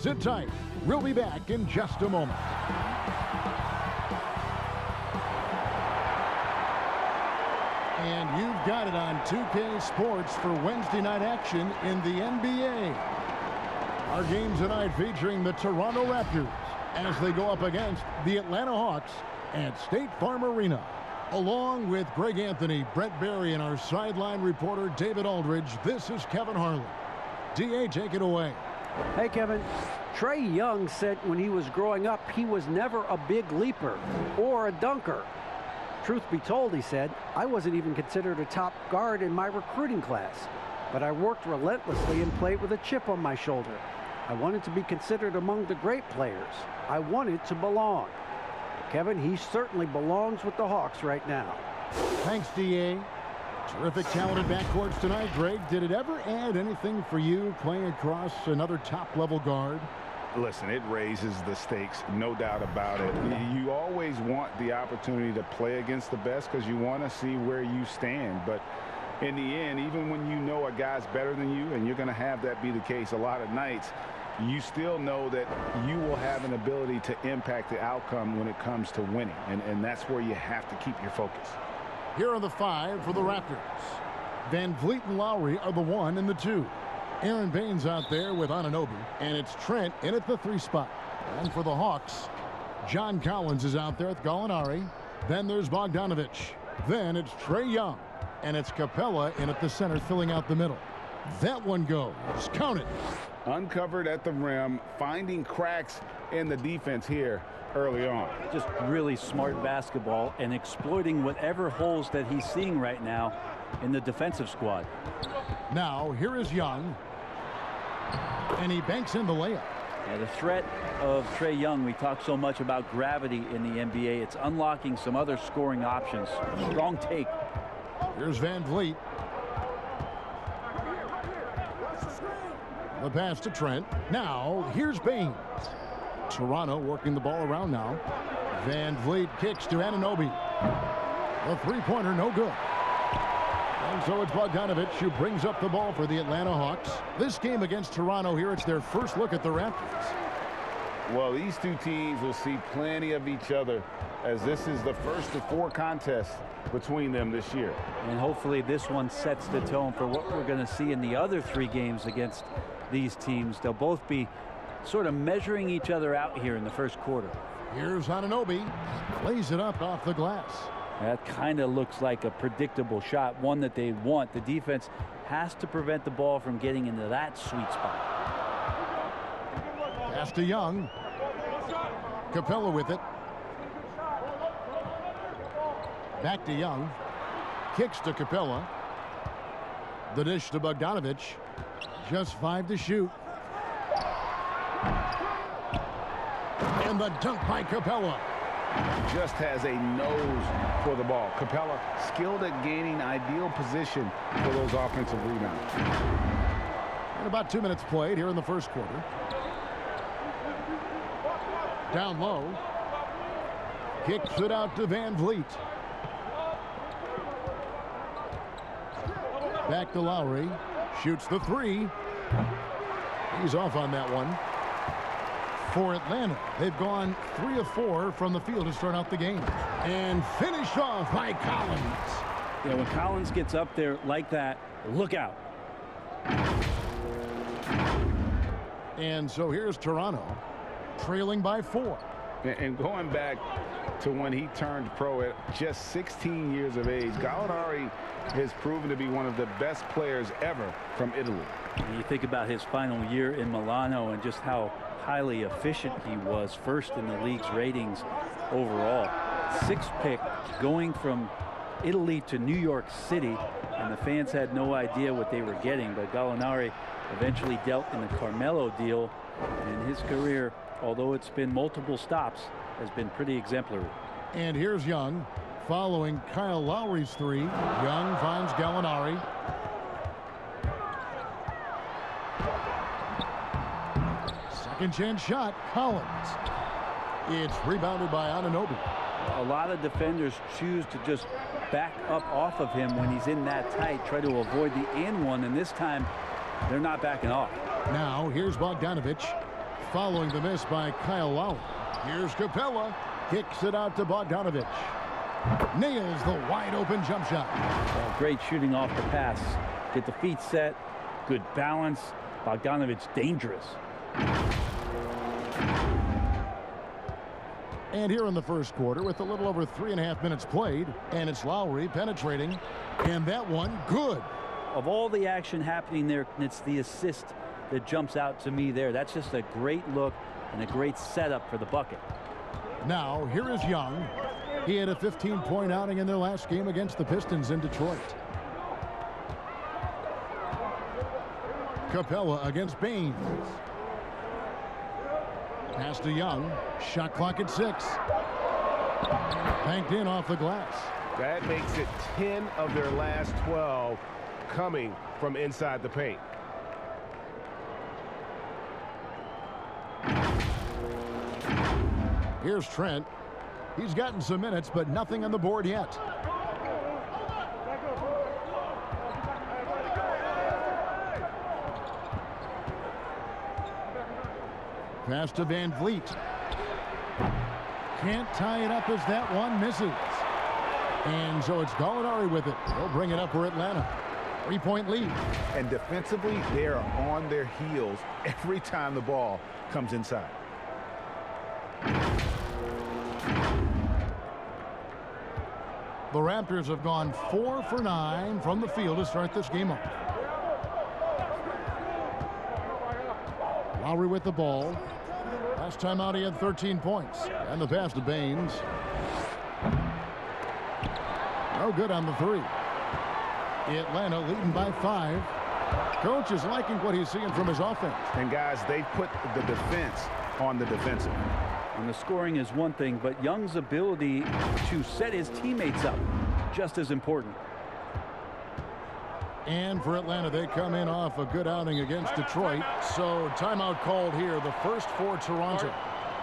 Sit tight. We'll be back in just a moment. And you've got it on 2K Sports for Wednesday night action in the NBA. Our game tonight featuring the Toronto Raptors as they go up against the Atlanta Hawks at State Farm Arena. Along with Greg Anthony, Brett Barry, and our sideline reporter David Aldridge, this is Kevin Harlan. DA, take it away. Hey, Kevin. Trae Young said when he was growing up, he was never a big leaper or a dunker. Truth be told, he said, I wasn't even considered a top guard in my recruiting class, but I worked relentlessly and played with a chip on my shoulder. I wanted to be considered among the great players. I wanted to belong. Kevin, he certainly belongs with the Hawks right now. Thanks, DA. Terrific talented backcourts tonight, Greg. Did it ever add anything for you playing across another top-level guard? Listen, it raises the stakes, no doubt about it. You always want the opportunity to play against the best because you want to see where you stand. But in the end, even when you know a guy's better than you, and you're going to have that be the case a lot of nights, you still know that you will have an ability to impact the outcome when it comes to winning. And that's where you have to keep your focus. Here are the 5 for the Raptors. Van Vliet and Lowry are the 1 and the 2. Aaron Baines out there with Anunoby, and it's Trent in at the 3 spot. And for the Hawks, John Collins is out there with Gallinari. Then there's Bogdanovich. Then it's Trae Young, and it's Capella in at the center filling out the middle. That one goes. Count it. Uncovered at the rim, finding cracks in the defense here early on. Just really smart basketball and exploiting whatever holes that he's seeing right now in the defensive squad. Now, here is Young. And he banks in the layup. Yeah, the threat of Trae Young, we talk so much about gravity in the NBA. It's unlocking some other scoring options. Strong take. Here's Van Vliet. The pass to Trent. Now, here's Baines. Toronto working the ball around now. Van Vliet kicks to Anunoby. The three-pointer, no good. And so it's Bogdanovich who brings up the ball for the Atlanta Hawks. This game against Toronto here, it's their first look at the Raptors. Well, these two teams will see plenty of each other as this is the first of 4 contests between them this year. And hopefully this one sets the tone for what we're going to see in the other 3 games against these teams. They'll both be sort of measuring each other out here in the first quarter. Here's Anunoby. Lays it up off the glass. That kind of looks like a predictable shot, one that they want. The defense has to prevent the ball from getting into that sweet spot. Pass to Young. Capella with it. Back to Young. Kicks to Capella. The dish to Bogdanovich. Just 5 to shoot. And the dunk by Capella. Just has a nose for the ball. Capella skilled at gaining ideal position for those offensive rebounds. And about 2 minutes played here in the first quarter. Down low. Kicks it out to Van Vliet. Back to Lowry. Shoots the 3. He's off on that one. For Atlanta, they've gone 3 of 4 from the field to start out the game. And finished off by Collins. Yeah, when Collins gets up there like that, look out. And so here's Toronto, trailing by 4. And going back to when he turned pro at just 16 years of age, Gallinari has proven to be one of the best players ever from Italy. And you think about his final year in Milano and just how highly efficient he was, first in the league's ratings overall. 6th pick, going from Italy to New York City, and the fans had no idea what they were getting, but Gallinari eventually dealt in the Carmelo deal, and his career, although it's been multiple stops, has been pretty exemplary. And here's Young following Kyle Lowry's 3. Young finds Gallinari. Second chance shot, Collins. It's rebounded by Anunoby. A lot of defenders choose to just back up off of him when he's in that tight, try to avoid the and one, and this time they're not backing off. Now here's Bogdanovich following the miss by Kyle Lowry. Here's Capella. Kicks it out to Bogdanovich. Nails the wide open jump shot. Well, great shooting off the pass. Get the feet set. Good balance. Bogdanovich dangerous. And here in the first quarter with a little over 3.5 minutes played, and it's Lowry penetrating, and that one good. Of all the action happening there, it's the assist that jumps out to me there. That's just a great look and a great setup for the bucket. Now here is Young. He had a 15-point outing in their last game against the Pistons in Detroit. Capella against Baines. Pass to Young. Shot clock at 6. Banked in off the glass. That makes it 10 of their last 12 coming from inside the paint. Here's Trent. He's gotten some minutes, but nothing on the board yet. Pass to Van Vliet. Can't tie it up as that one misses. And so it's Gallinari with it. They'll bring it up for Atlanta. 3-point lead. And defensively, they are on their heels every time the ball comes inside. The Raptors have gone 4 for 9 from the field to start this game off. Lowry with the ball. Last time out he had 13 points. And the pass to Baines. No good on the 3. Atlanta leading by 5. Coach is liking what he's seeing from his offense. And guys, they've put the defense on the defensive. And the scoring is one thing, but Young's ability to set his teammates up just as important. And for Atlanta, they come in off a good outing against Detroit. So timeout called here, the first for Toronto.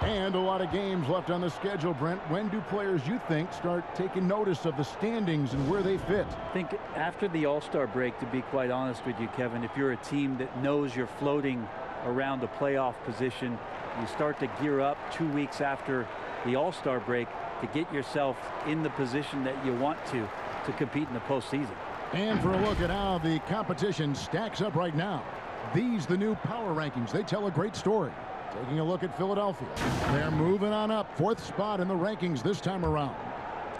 And a lot of games left on the schedule, Brent. When do players, you think, start taking notice of the standings and where they fit? I think after the All-Star break, to be quite honest with you, Kevin, if you're a team that knows you're floating around a playoff position, you start to gear up 2 weeks after the All-Star break to get yourself in the position that you want to compete in the postseason. And for a look at how the competition stacks up right now, these the new power rankings. They tell a great story. Taking a look at Philadelphia. They're moving on up. 4th spot in the rankings this time around.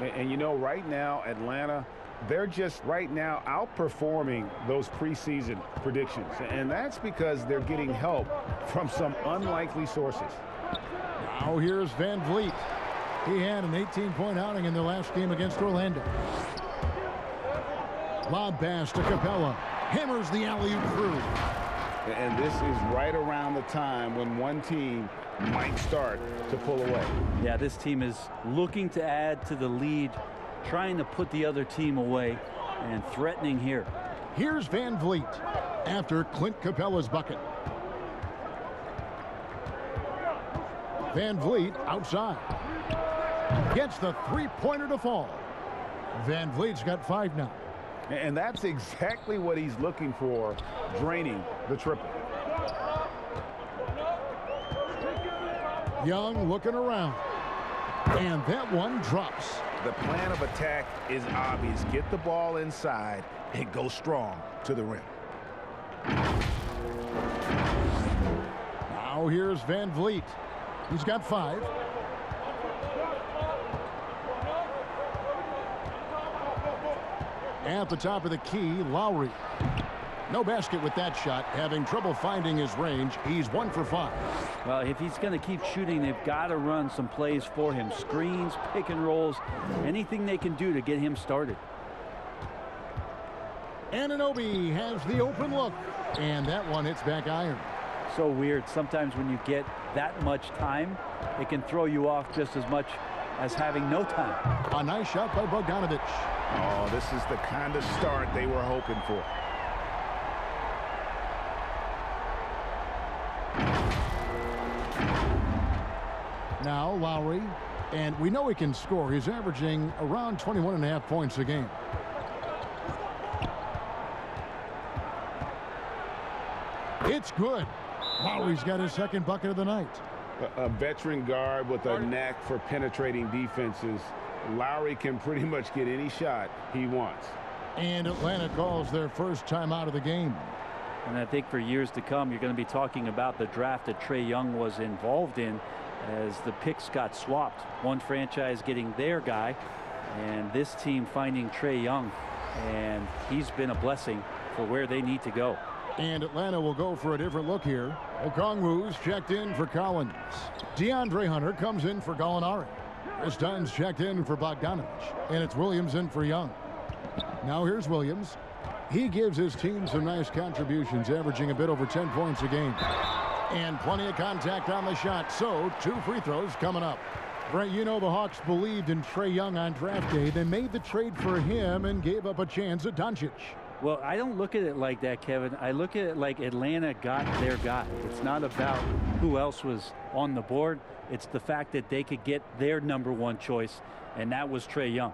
And you know, right now, Atlanta, they're just right now outperforming those preseason predictions. And that's because they're getting help from some unlikely sources. Now here's Van Vliet. He had an 18-point outing in their last game against Orlando. Lob pass to Capella. Hammers the alley-oop through. And this is right around the time when one team might start to pull away. Yeah, this team is looking to add to the lead, trying to put the other team away, and threatening here. Here's Van Vliet after Clint Capella's bucket. Van Vliet outside. Gets the 3-pointer to fall. Van Vliet's got 5 now. And that's exactly what he's looking for, draining the triple. Young looking around. And that one drops. The plan of attack is obvious. Get the ball inside and go strong to the rim. Now here's Van Vliet. He's got 5. At the top of the key, Lowry. No basket with that shot. Having trouble finding his range. He's 1 for 5. Well, if he's going to keep shooting, they've got to run some plays for him. Screens, pick and rolls, anything they can do to get him started. Anunoby has the open look. And that one hits back iron. So weird. Sometimes when you get that much time, it can throw you off just as much as having no time. A nice shot by Bogdanovich. Oh, this is the kind of start they were hoping for. Now Lowry, and we know he can score. He's averaging around 21.5 points a game. It's good. Lowry's got his second bucket of the night. A veteran guard with a knack for penetrating defenses. Lowry can pretty much get any shot he wants. And Atlanta calls their first timeout of the game. And I think for years to come, you're going to be talking about the draft that Trae Young was involved in as the picks got swapped. One franchise getting their guy and this team finding Trae Young. And he's been a blessing for where they need to go. And Atlanta will go for a different look here. Okongwu's checked in for Collins. DeAndre Hunter comes in for Gallinari. Chris Dunn's checked in for Bogdanovich. And it's Williams in for Young. Now here's Williams. He gives his team some nice contributions, averaging a bit over 10 points a game. And plenty of contact on the shot, so 2 free throws coming up. Brent, you know the Hawks believed in Trae Young on draft day. They made the trade for him and gave up a chance at Doncic. Well, I don't look at it like that, Kevin. I look at it like Atlanta got their guy. It's not about who else was on the board. It's the fact that they could get their #1 choice, and that was Trae Young.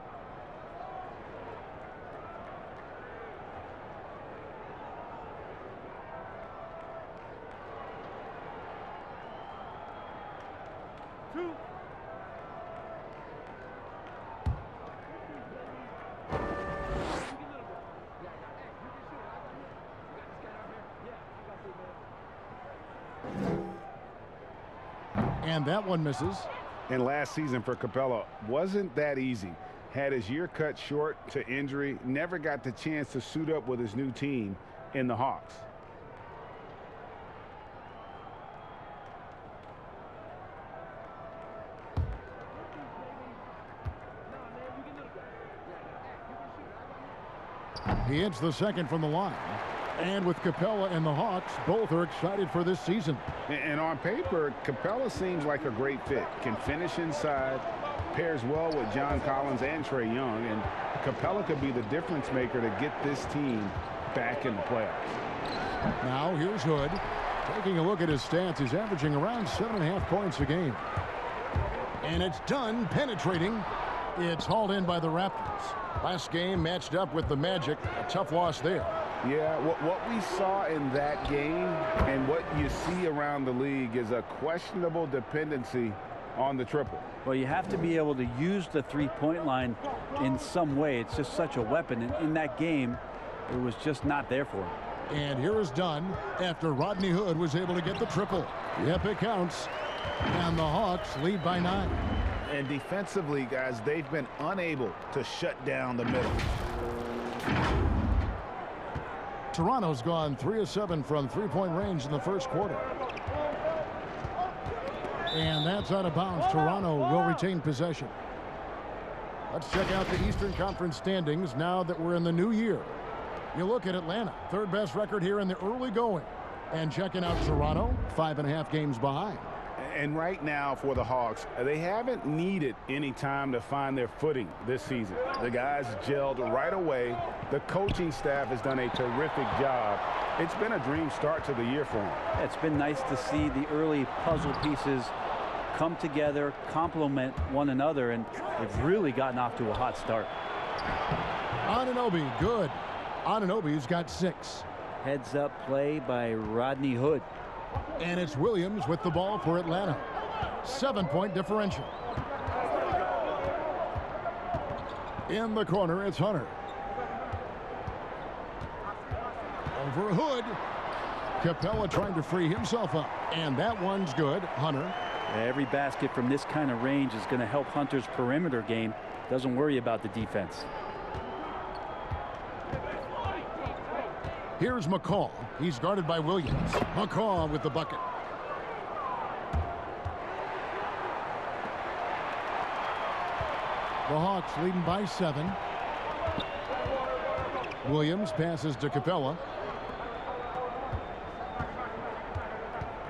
And that one misses. And last season for Capella wasn't that easy. Had his year cut short to injury, never got the chance to suit up with his new team in the Hawks. He hits the second from the line. And with Capella and the Hawks, both are excited for this season. And on paper, Capella seems like a great fit. Can finish inside, pairs well with John Collins and Trae Young, and Capella could be the difference maker to get this team back in the playoffs. Now here's Hood. Taking a look at his stats, he's averaging around 7.5 points a game. And it's done penetrating. It's hauled in by the Raptors. Last game matched up with the Magic. A tough loss there. Yeah, what we saw in that game and what you see around the league is a questionable dependency on the triple. Well, you have to be able to use the three-point line in some way. It's just such a weapon. And in that game, it was just not there for him. And here is done after Rodney Hood was able to get the triple. Yep, it counts. And the Hawks lead by 9. And defensively, guys, they've been unable to shut down the middle. Toronto's gone 3 of 7 from three-point range in the first quarter. And that's out of bounds. Toronto will retain possession. Let's check out the Eastern Conference standings now that we're in the new year. You look at Atlanta, third best record here in the early going. And checking out Toronto, 5.5 games behind. And right now for the Hawks, they haven't needed any time to find their footing this season. The guys gelled right away. The coaching staff has done a terrific job. It's been a dream start to the year for them. It's been nice to see the early puzzle pieces come together, complement one another, and they've really gotten off to a hot start. Anunoby, good. Anunoby's got 6. Heads up play by Rodney Hood. And it's Williams with the ball for Atlanta. 7-point differential. In the corner, it's Hunter. Over Hood. Capella trying to free himself up. And that one's good. Hunter. Every basket from this kind of range is going to help Hunter's perimeter game. Doesn't worry about the defense. Here's McCall. He's guarded by Williams. McCall with the bucket. The Hawks leading by 7. Williams passes to Capella.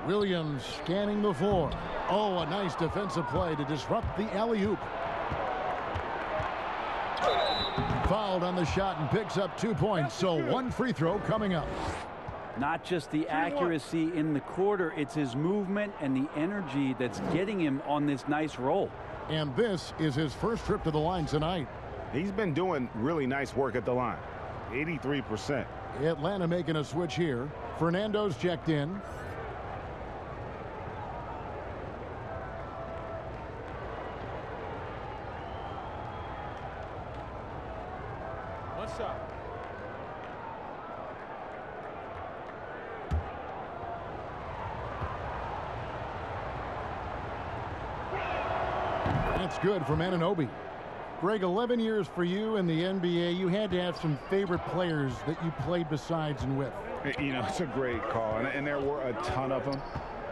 Williams scanning the floor. Oh, a nice defensive play to disrupt the alley-oop. Fouled on the shot and picks up 2 points, so 1 free throw coming up. Not just the accuracy in the quarter, it's his movement and the energy that's getting him on this nice roll. And this is his first trip to the line tonight. He's been doing really nice work at the line. 83%. Atlanta making a switch here. Fernando's checked in. That's good from Anunoby. Greg, 11 years for you in the NBA. You had to have some favorite players that you played besides and with. You know, it's a great call, and there were a ton of them.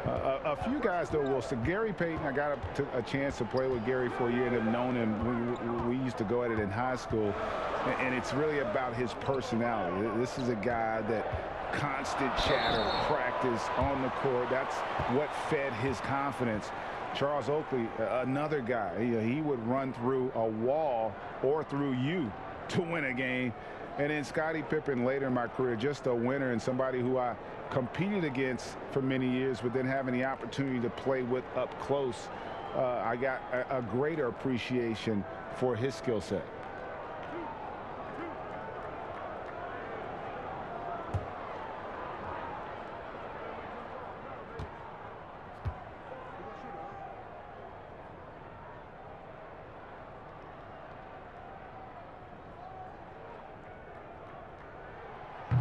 A few guys, though, Wilson. Gary Payton, I got a chance to play with Gary for a year and have known him. We used to go at it in high school, and it's really about his personality. This is a guy that constant chatter, practice on the court. That's what fed his confidence. Charles Oakley, another guy, he would run through a wall or through you to win a game. And then Scottie Pippen later in my career, just a winner and somebody who I competed against for many years, but then having the opportunity to play with up close, I got a greater appreciation for his skill set.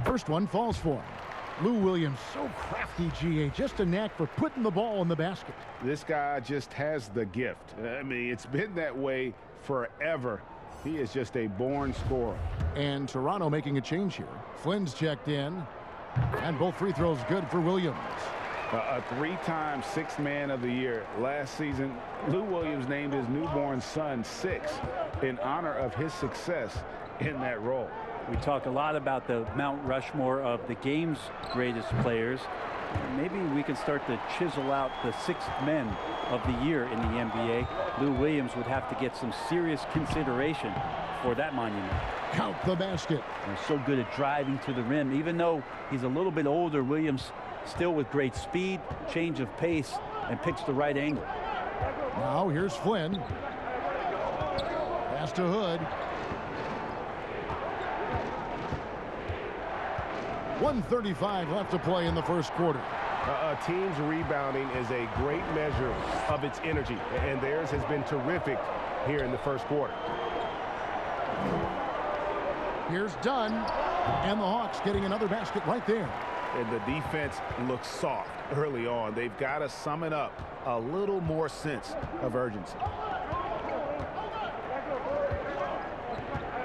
First one falls for him. Lou Williams, so crafty, GA. Just a knack for putting the ball in the basket. This guy just has the gift. I mean, it's been that way forever. He is just a born scorer. And Toronto making a change here. Flynn's checked in. And both free throws good for Williams. A three-time sixth man of the year. Last season, Lou Williams named his newborn son sixth in honor of his success in that role. We talk a lot about the Mount Rushmore of the game's greatest players. Maybe we can start to chisel out the sixth men of the year in the NBA. Lou Williams would have to get some serious consideration for that monument. Count the basket. They're so good at driving to the rim. Even though he's a little bit older, Williams still with great speed, change of pace, and picks the right angle. Now here's Flynn. Pass to Hood. 1:35 left to play in the first quarter. A team's rebounding is a great measure of its energy, and theirs has been terrific here in the first quarter. Here's Dunn, and the Hawks getting another basket right there. And the defense looks soft early on. They've got to sum it up a little more sense of urgency.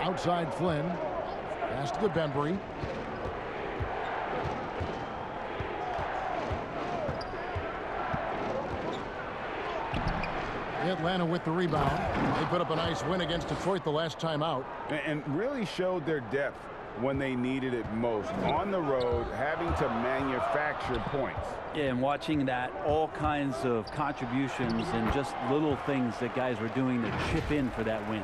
Outside Flynn. Pass to Bembry. Atlanta with the rebound. They put up a nice win against Detroit the last time out. And really showed their depth when they needed it most. On the road, having to manufacture points. Yeah, and watching that, all kinds of contributions and just little things that guys were doing to chip in for that win.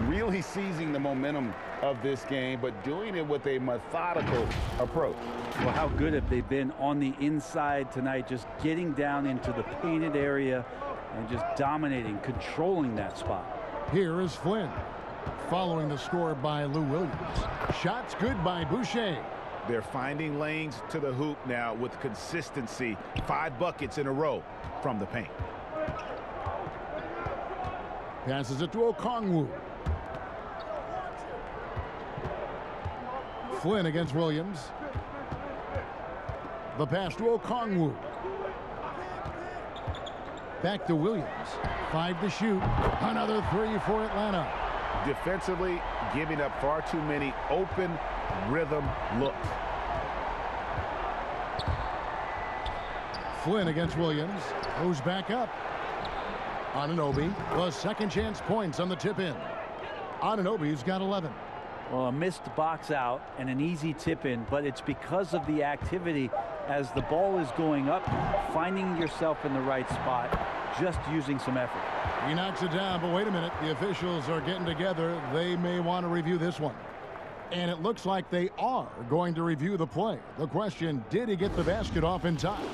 Really seizing the momentum of this game, but doing it with a methodical approach. Well, how good have they been on the inside tonight, just getting down into the painted area and just dominating, controlling that spot. Here is Flynn, following the score by Lou Williams. Shots good by Boucher. They're finding lanes to the hoop now with consistency. 5 buckets in a row from the paint. Passes it to Okongwu. Flynn against Williams. The pass to Okongwu. Back to Williams. 5 to shoot. Another 3 for Atlanta. Defensively, giving up far too many open rhythm looks. Flynn against Williams. Goes back up. Anunoby. The second chance points on the tip in. Anunoby's got 11. Well, a missed box out and an easy tip in, but it's because of the activity as the ball is going up, finding yourself in the right spot, just using some effort. He knocks it down, but wait a minute. The officials are getting together. They may want to review this one. And it looks like they are going to review the play. The question, did he get the basket off in time?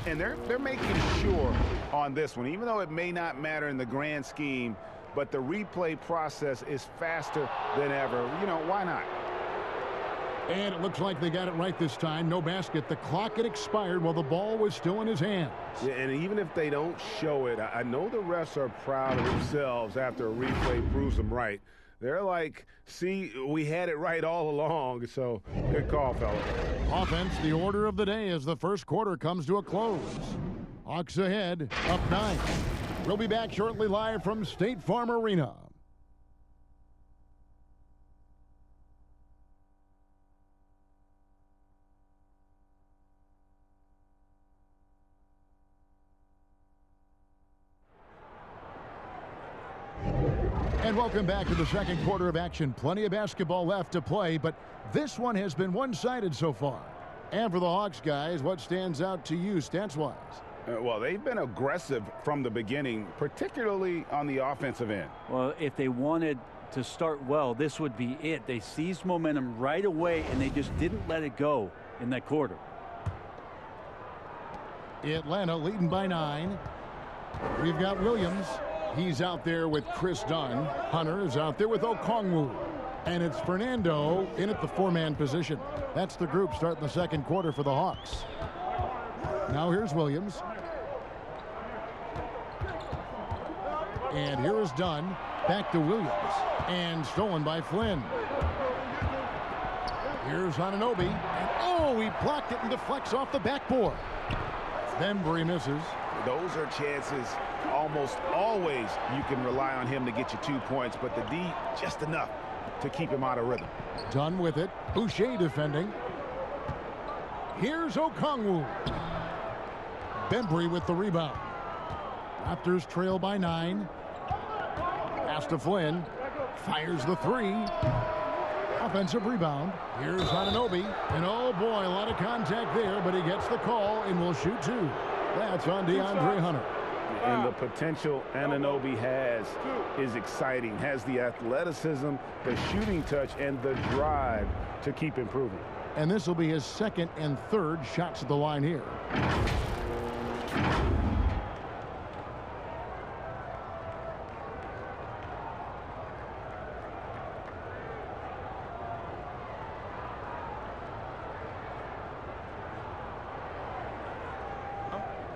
And they're making sure on this one, even though it may not matter in the grand scheme, but the replay process is faster than ever. You know, why not? And it looks like they got it right this time. No basket. The clock had expired while the ball was still in his hands. Yeah, and even if they don't show it, I know the refs are proud of themselves after a replay proves them right. They're like, see, we had it right all along. So good call, fellas. Offense, the order of the day as the first quarter comes to a close. Hawks ahead, up 9. We'll be back shortly live from State Farm Arena. And welcome back to the second quarter of action. Plenty of basketball left to play, but this one has been one-sided so far. And for the Hawks guys, what stands out to you stats-wise? Well, they've been aggressive from the beginning, particularly on the offensive end. Well, if they wanted to start well, this would be it. They seized momentum right away, and they just didn't let it go in that quarter. Atlanta leading by 9. We've got Williams. He's out there with Chris Dunn. Hunter is out there with Okongwu. And it's Fernando in at the 4-man position. That's the group starting the second quarter for the Hawks. Now here's Williams. And here is Dunn. Back to Williams. And stolen by Flynn. Here's Anunoby. And oh, he blocked it and deflects off the backboard. Bembry misses. Those are chances almost always you can rely on him to get you 2 points, but the D just enough to keep him out of rhythm. Done with it. Boucher defending. Here's Okongwu. Bembry with the rebound. Raptors trail by 9. Pass to Flynn. Fires the 3. Offensive rebound. Here's Anunoby. And oh boy, a lot of contact there, but he gets the call and will shoot 2. That's on DeAndre Hunter. And the potential Anunoby has is exciting. Has the athleticism, the shooting touch, and the drive to keep improving. And this will be his second and third shots at the line here.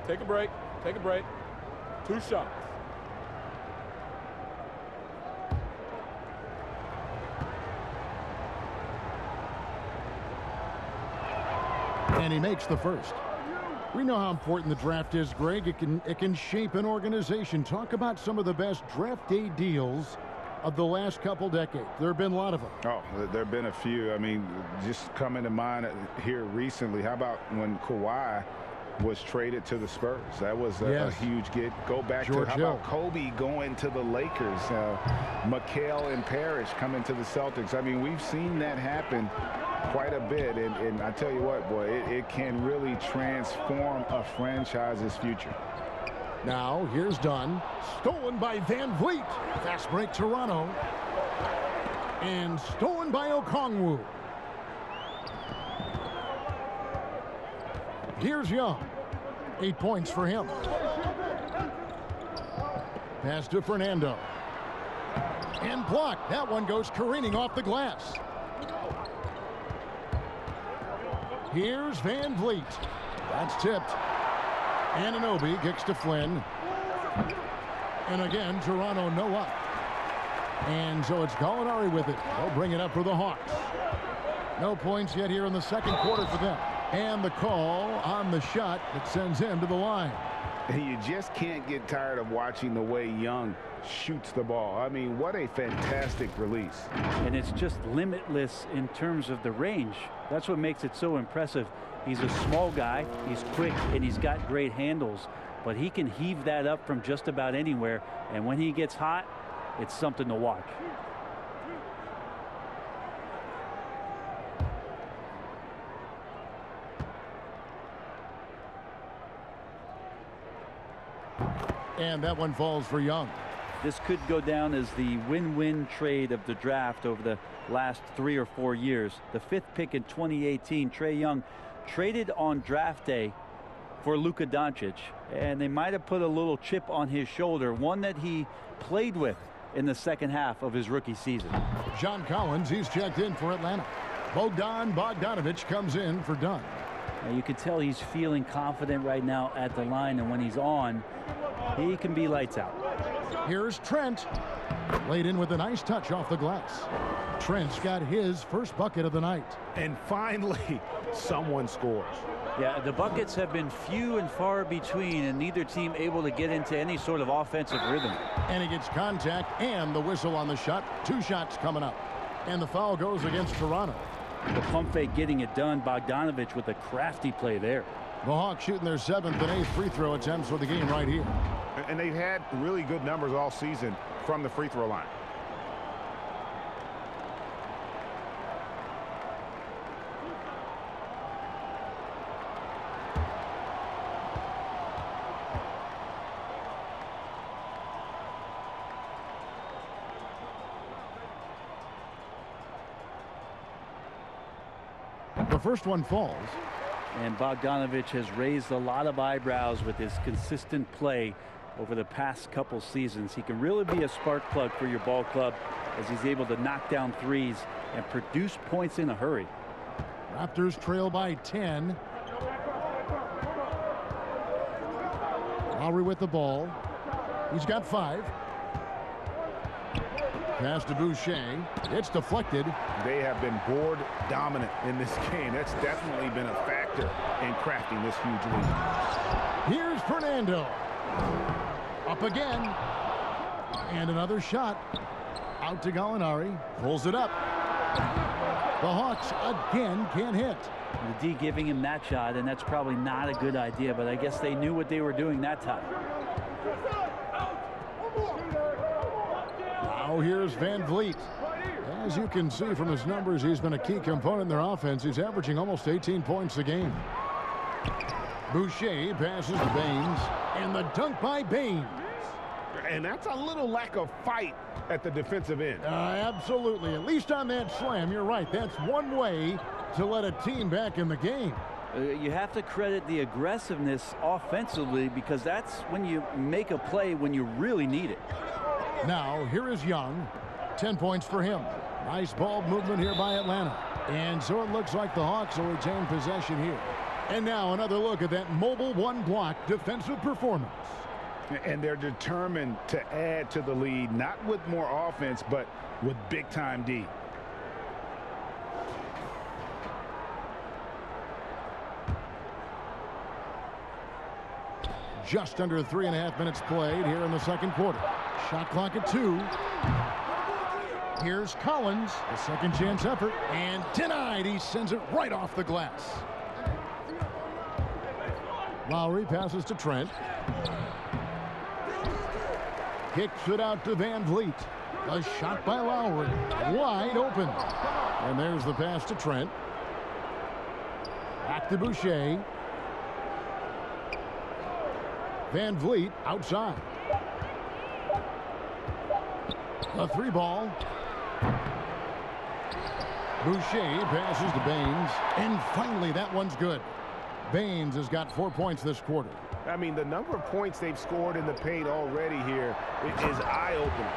Take a break. Take a break. 2 shots. And he makes the first. We know how important the draft is, Greg. It can shape an organization. Talk about some of the best draft day deals of the last couple decades. There have been a lot of them. Oh, there have been a few. I mean, just coming to mind here recently. How about when Kawhi was traded to the Spurs? That was a huge get. Go back George to how Hill. about Kobe going to the Lakers, McHale and Parrish coming to the Celtics. I mean, we've seen that happen quite a bit, and I tell you what, boy, it can really transform a franchise's future. Now here's Dunn. Stolen by Van Vliet. Fast break Toronto. And stolen by Okongwu. Here's Young. 8 points for him. Pass to Fernando. And blocked. That one goes careening off the glass. Here's Van Vliet. That's tipped. Anunoby kicks to Flynn. And again, Toronto no up. And so it's Gallinari with it. They'll bring it up for the Hawks. No points yet here in the second quarter for them. And the call on the shot that sends him to the line. You just can't get tired of watching the way Young shoots the ball. I mean, what a fantastic release. And it's just limitless in terms of the range. That's what makes it so impressive. He's a small guy, he's quick, and he's got great handles. But he can heave that up from just about anywhere. And when he gets hot, it's something to watch. And that one falls for Young. This could go down as the win-win trade of the draft over the last 3 or 4 years. The 5th pick in 2018, Trae Young traded on draft day for Luka Doncic, and they might have put a little chip on his shoulder, one that he played with in the second half of his rookie season. John Collins, he's checked in for Atlanta. Bogdan Bogdanovic comes in for Dunn. Now you can tell he's feeling confident right now at the line, and when he's on, he can be lights out. Here's Trent. Laid in with a nice touch off the glass. Trent's got his first bucket of the night. And finally, someone scores. Yeah, the buckets have been few and far between, and neither team able to get into any sort of offensive rhythm. And he gets contact and the whistle on the shot. 2 shots coming up. And the foul goes against Toronto. The pump fake getting it done. Bogdanovich with a crafty play there. The Hawks shooting their 7th and 8th free throw attempts for the game right here. And they've had really good numbers all season from the free throw line. The first one falls. And Bogdanovich has raised a lot of eyebrows with his consistent play over the past couple seasons. He can really be a spark plug for your ball club as he's able to knock down threes and produce points in a hurry. Raptors trail by 10. Lowry with the ball. He's got 5. Pass to Boucher. It's deflected. They have been board dominant in this game. That's definitely been a factor in crafting this huge lead. Here's Fernando. Up again. And another shot. Out to Gallinari. Pulls it up. The Hawks again can't hit. The D giving him that shot, and that's probably not a good idea, but I guess they knew what they were doing that time. Now here's Van Vliet. As you can see from his numbers, he's been a key component in their offense. He's averaging almost 18 points a game. Boucher passes to Baines. And the dunk by Baines. And that's a little lack of fight at the defensive end. Absolutely. At least on that slam, you're right. That's one way to let a team back in the game. You have to credit the aggressiveness offensively, because that's when you make a play when you really need it. Now, here is Young. 10 points for him. Nice ball movement here by Atlanta. And so it looks like the Hawks will retain possession here. And now another look at that mobile one-block defensive performance. And they're determined to add to the lead, not with more offense, but with big-time D. Just under 3.5 minutes played here in the second quarter. Shot clock at 2. Here's Collins, a second chance effort, and denied. He sends it right off the glass. Lowry passes to Trent. Kicks it out to Van Vliet. A shot by Lowry. Wide open. And there's the pass to Trent. Back to Boucher. Van Vliet outside. The 3 ball. Boucher passes to Baines. And finally, that one's good. Baines has got 4 points this quarter. I mean, the number of points they've scored in the paint already here is eye-opening.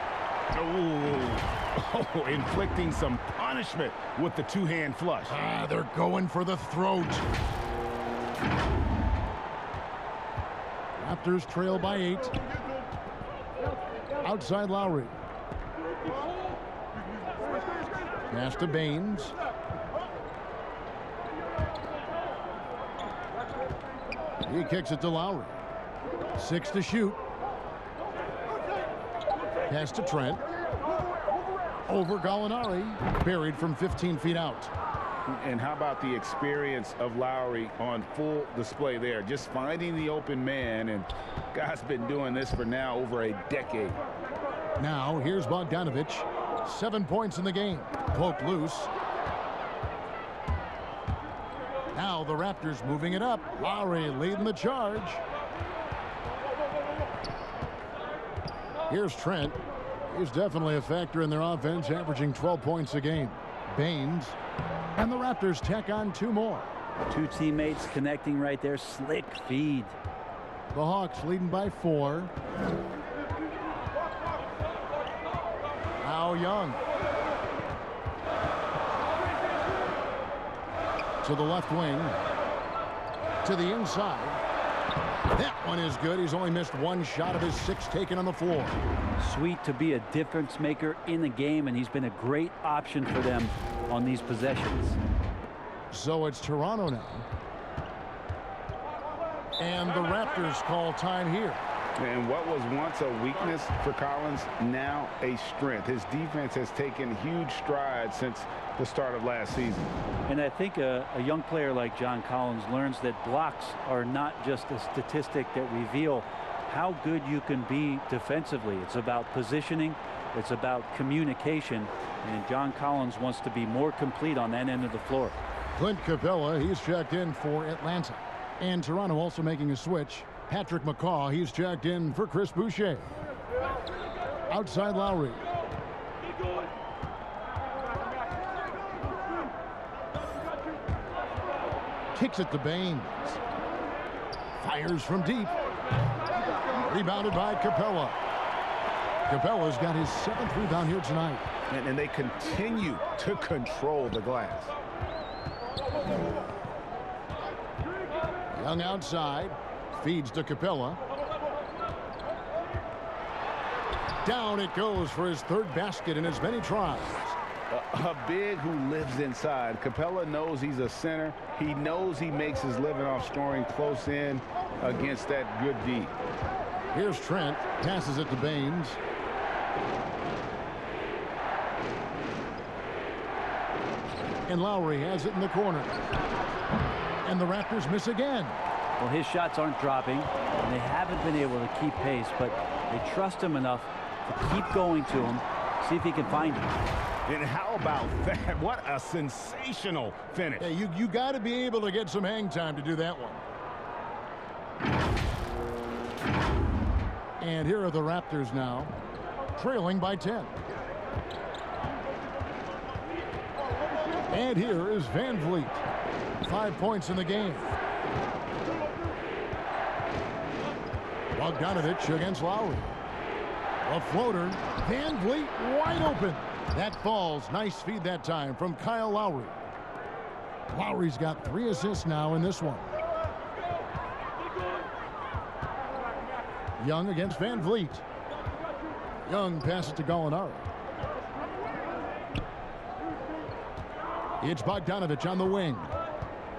Oh, inflicting some punishment with the 2-hand flush. They're going for the throat. Raptors trail by 8. Outside Lowry. Pass to Baines. He kicks it to Lowry. 6 to shoot. Pass to Trent. Over Gallinari. Buried from 15 feet out. And how about the experience of Lowry on full display there? Just finding the open man, and guy's been doing this for now over a decade. Now here's Bogdanovich. 7 points in the game. Poked loose. Now the Raptors moving it up. Lowry leading the charge. Here's Trent. He's definitely a factor in their offense, averaging 12 points a game. Baines. And the Raptors tack on 2 more. 2 teammates connecting right there. Slick feed. The Hawks leading by 4. Now Young. To the left wing. To the inside. That one is good. He's only missed one shot of his 6 taken on the floor. Sweet to be a difference maker in the game, and he's been a great option for them on these possessions. So it's Toronto now. And the Raptors call time here. And what was once a weakness for Collins, now a strength. His defense has taken huge strides since the start of last season. And I think a young player like John Collins learns that blocks are not just a statistic that reveal how good you can be defensively. It's about positioning. It's about communication. And John Collins wants to be more complete on that end of the floor. Clint Capella, he's checked in for Atlanta. And Toronto also making a switch. Patrick McCaw, he's checked in for Chris Boucher. Outside Lowry. Kicks it to Baines. Fires from deep. Rebounded by Capella. Capella's got his 7th rebound here tonight. And they continue to control the glass. Young outside. Feeds to Capella. Down it goes for his 3rd basket in as many tries. A big who lives inside. Capella knows he's a center. He knows he makes his living off scoring close in against that good D. Here's Trent. Passes it to Baines. And Lowry has it in the corner. And the Raptors miss again. Well, his shots aren't dropping, and they haven't been able to keep pace, but they trust him enough to keep going to him, see if he can find him. And how about that? What a sensational finish. Hey, you got to be able to get some hang time to do that one. And here are the Raptors now, trailing by 10. And here is Van Vliet. 5 points in the game. Bogdanovich against Lowry. A floater. Van Vliet wide open. That falls. Nice feed that time from Kyle Lowry. Lowry's got 3 assists now in this one. Young against Van Vliet. Young passes to Gallinari. It's Bogdanovich on the wing.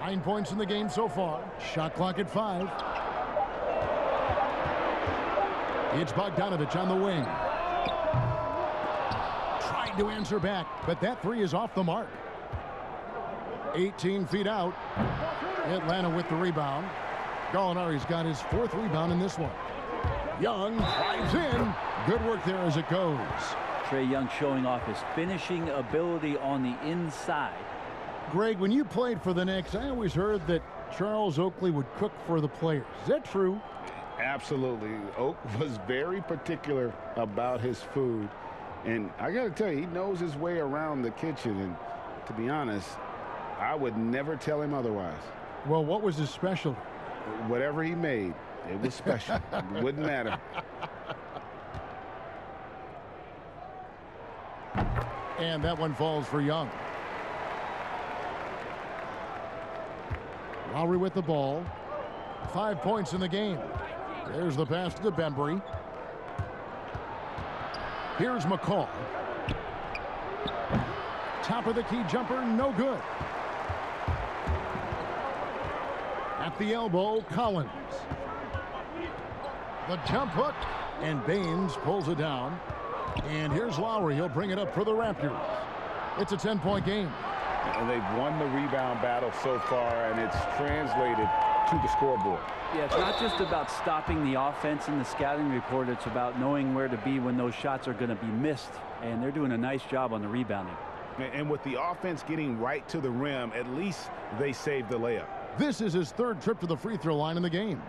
9 points in the game so far. Shot clock at 5. It's Bogdanovich on the wing. Tried to answer back, but that 3 is off the mark. 18 feet out. Atlanta with the rebound. Gallinari's got his 4th rebound in this one. Young drives in. Good work there as it goes. Trae Young showing off his finishing ability on the inside. Greg, when you played for the Knicks, I always heard that Charles Oakley would cook for the players. Is that true? Absolutely. Oak was very particular about his food. And I got to tell you, he knows his way around the kitchen. And to be honest, I would never tell him otherwise. Well, what was his specialty? Whatever he made, it was special. It wouldn't matter. And that one falls for Young. Lowry with the ball. 5 points in the game. There's the pass to Bembry. Here's McCall. Top of the key jumper, no good. At the elbow, Collins. The jump hook, and Baines pulls it down. And here's Lowry. He'll bring it up for the Raptors. It's a 10-point game. And they've won the rebound battle so far, and it's translated to the scoreboard. Yeah, it's not just about stopping the offense in the scouting report. It's about knowing where to be when those shots are going to be missed. And they're doing a nice job on the rebounding. And with the offense getting right to the rim, at least they saved the layup. This is his 3rd trip to the free throw line in the game.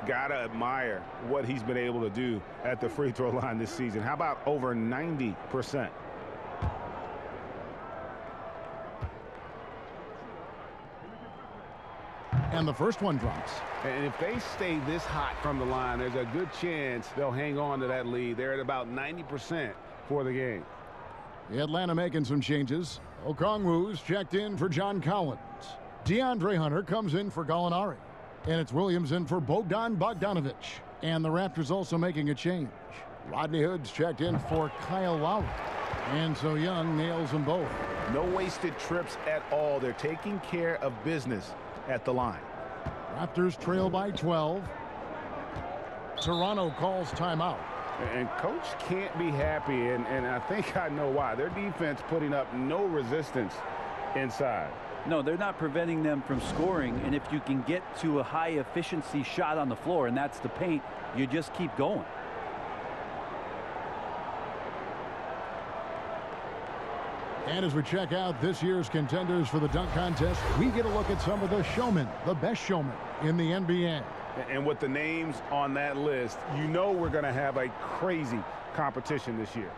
Gotta admire what he's been able to do at the free throw line this season. How about over 90%? And the first one drops. And if they stay this hot from the line, there's a good chance they'll hang on to that lead. They're at about 90% for the game. Atlanta making some changes. Okongwu's checked in for John Collins. DeAndre Hunter comes in for Gallinari. And it's Williams in for Bogdanovich. And the Raptors also making a change. Rodney Hood's checked in for Kyle Lowry. And so Young nails them both. No wasted trips at all. They're taking care of business at the line. Raptors trail by 12. Toronto calls timeout. And coach can't be happy, and I think I know why. Their defense putting up no resistance inside. No, they're not preventing them from scoring, and if you can get to a high efficiency shot on the floor, and that's the paint, you just keep going. And as we check out this year's contenders for the dunk contest, we get a look at some of the showmen, the best showmen in the NBA. And with the names on that list, you know we're going to have a crazy competition this year.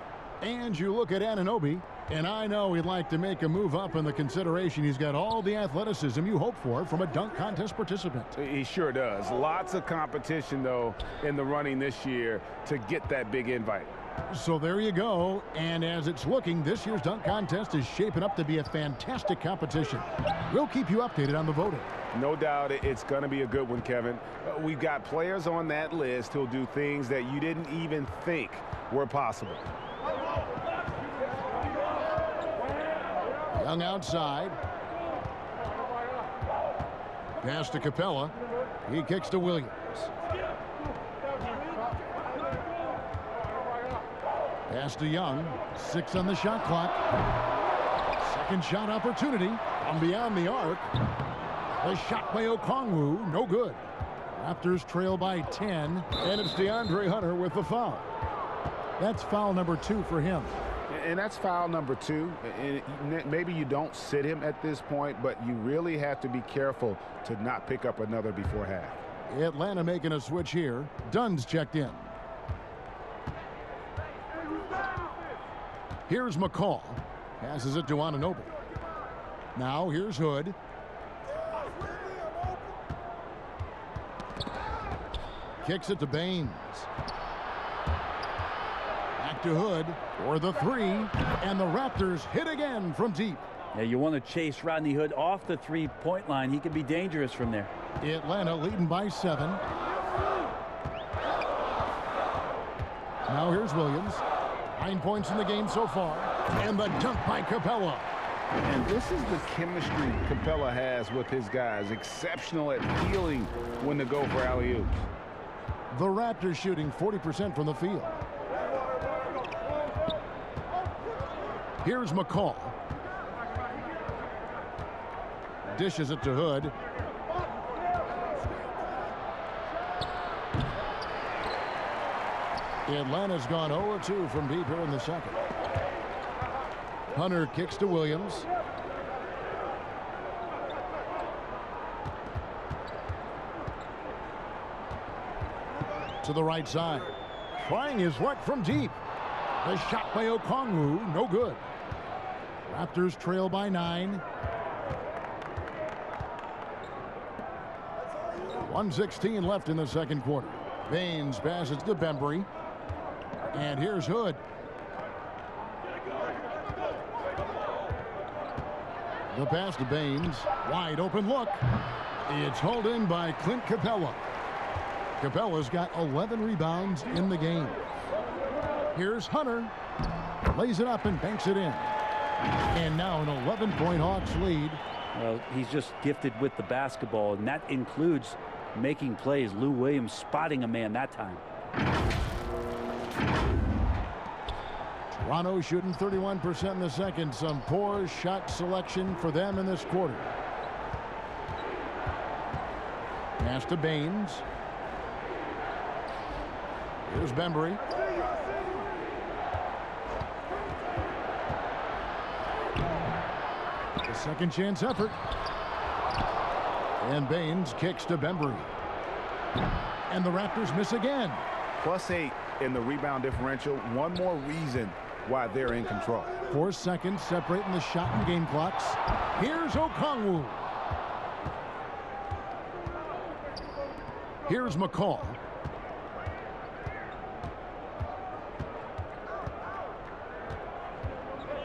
And you look at Anunoby, and I know he'd like to make a move up in the consideration. He's got all the athleticism you hope for from a dunk contest participant. He sure does. Lots of competition, though, in the running this year to get that big invite. So there you go. And as it's looking, this year's dunk contest is shaping up to be a fantastic competition. We'll keep you updated on the voting. No doubt it's going to be a good one, Kevin. We've got players on that list who'll do things that you didn't even think were possible. Young outside. Pass to Capella. He kicks to Williams. Pass to Young. 6 on the shot clock. Second shot opportunity from beyond the arc. The shot by Okongwu, no good. Raptors trail by 10, and it's DeAndre Hunter with the foul. That's foul number 2 for him. And that's foul number 2. And maybe you don't sit him at this point, but you really have to be careful to not pick up another before half. Atlanta making a switch here. Dunn's checked in. Here's McCall. Passes it to Anunoby. Now here's Hood. Kicks it to Baines. Back to Hood for the 3. And the Raptors hit again from deep. Yeah, you want to chase Rodney Hood off the three-point line. He can be dangerous from there. Atlanta leading by 7. Now here's Williams. 9 points in the game so far. And the dunk by Capella. And this is the chemistry Capella has with his guys. Exceptional at feeling when to go for alley-oops. The Raptors shooting 40% from the field. Here's McCall. Dishes it to Hood. Atlanta's gone 0-2 from deep here in the second. Hunter kicks to Williams. To the right side. Trying his luck from deep. The shot by Okongwu, no good. Raptors trail by 9. 1:16 left in the second quarter. Baines passes to Bembry. And here's Hood. The pass to Baines. Wide open look. It's hauled in by Clint Capella. Capella's got 11 rebounds in the game. Here's Hunter. Lays it up and banks it in. And now an 11-point Hawks lead. Well, he's just gifted with the basketball, and that includes making plays. Lou Williams spotting a man that time. Toronto shooting 31% in the second. Some poor shot selection for them in this quarter. Pass to Baines. Here's Bembry. A second chance effort. And Baines kicks to Bembry. And the Raptors miss again. +8 in the rebound differential. One more reason why they're in control. 4 seconds separating the shot and game clocks. Here's Okongwu. Here's McCall.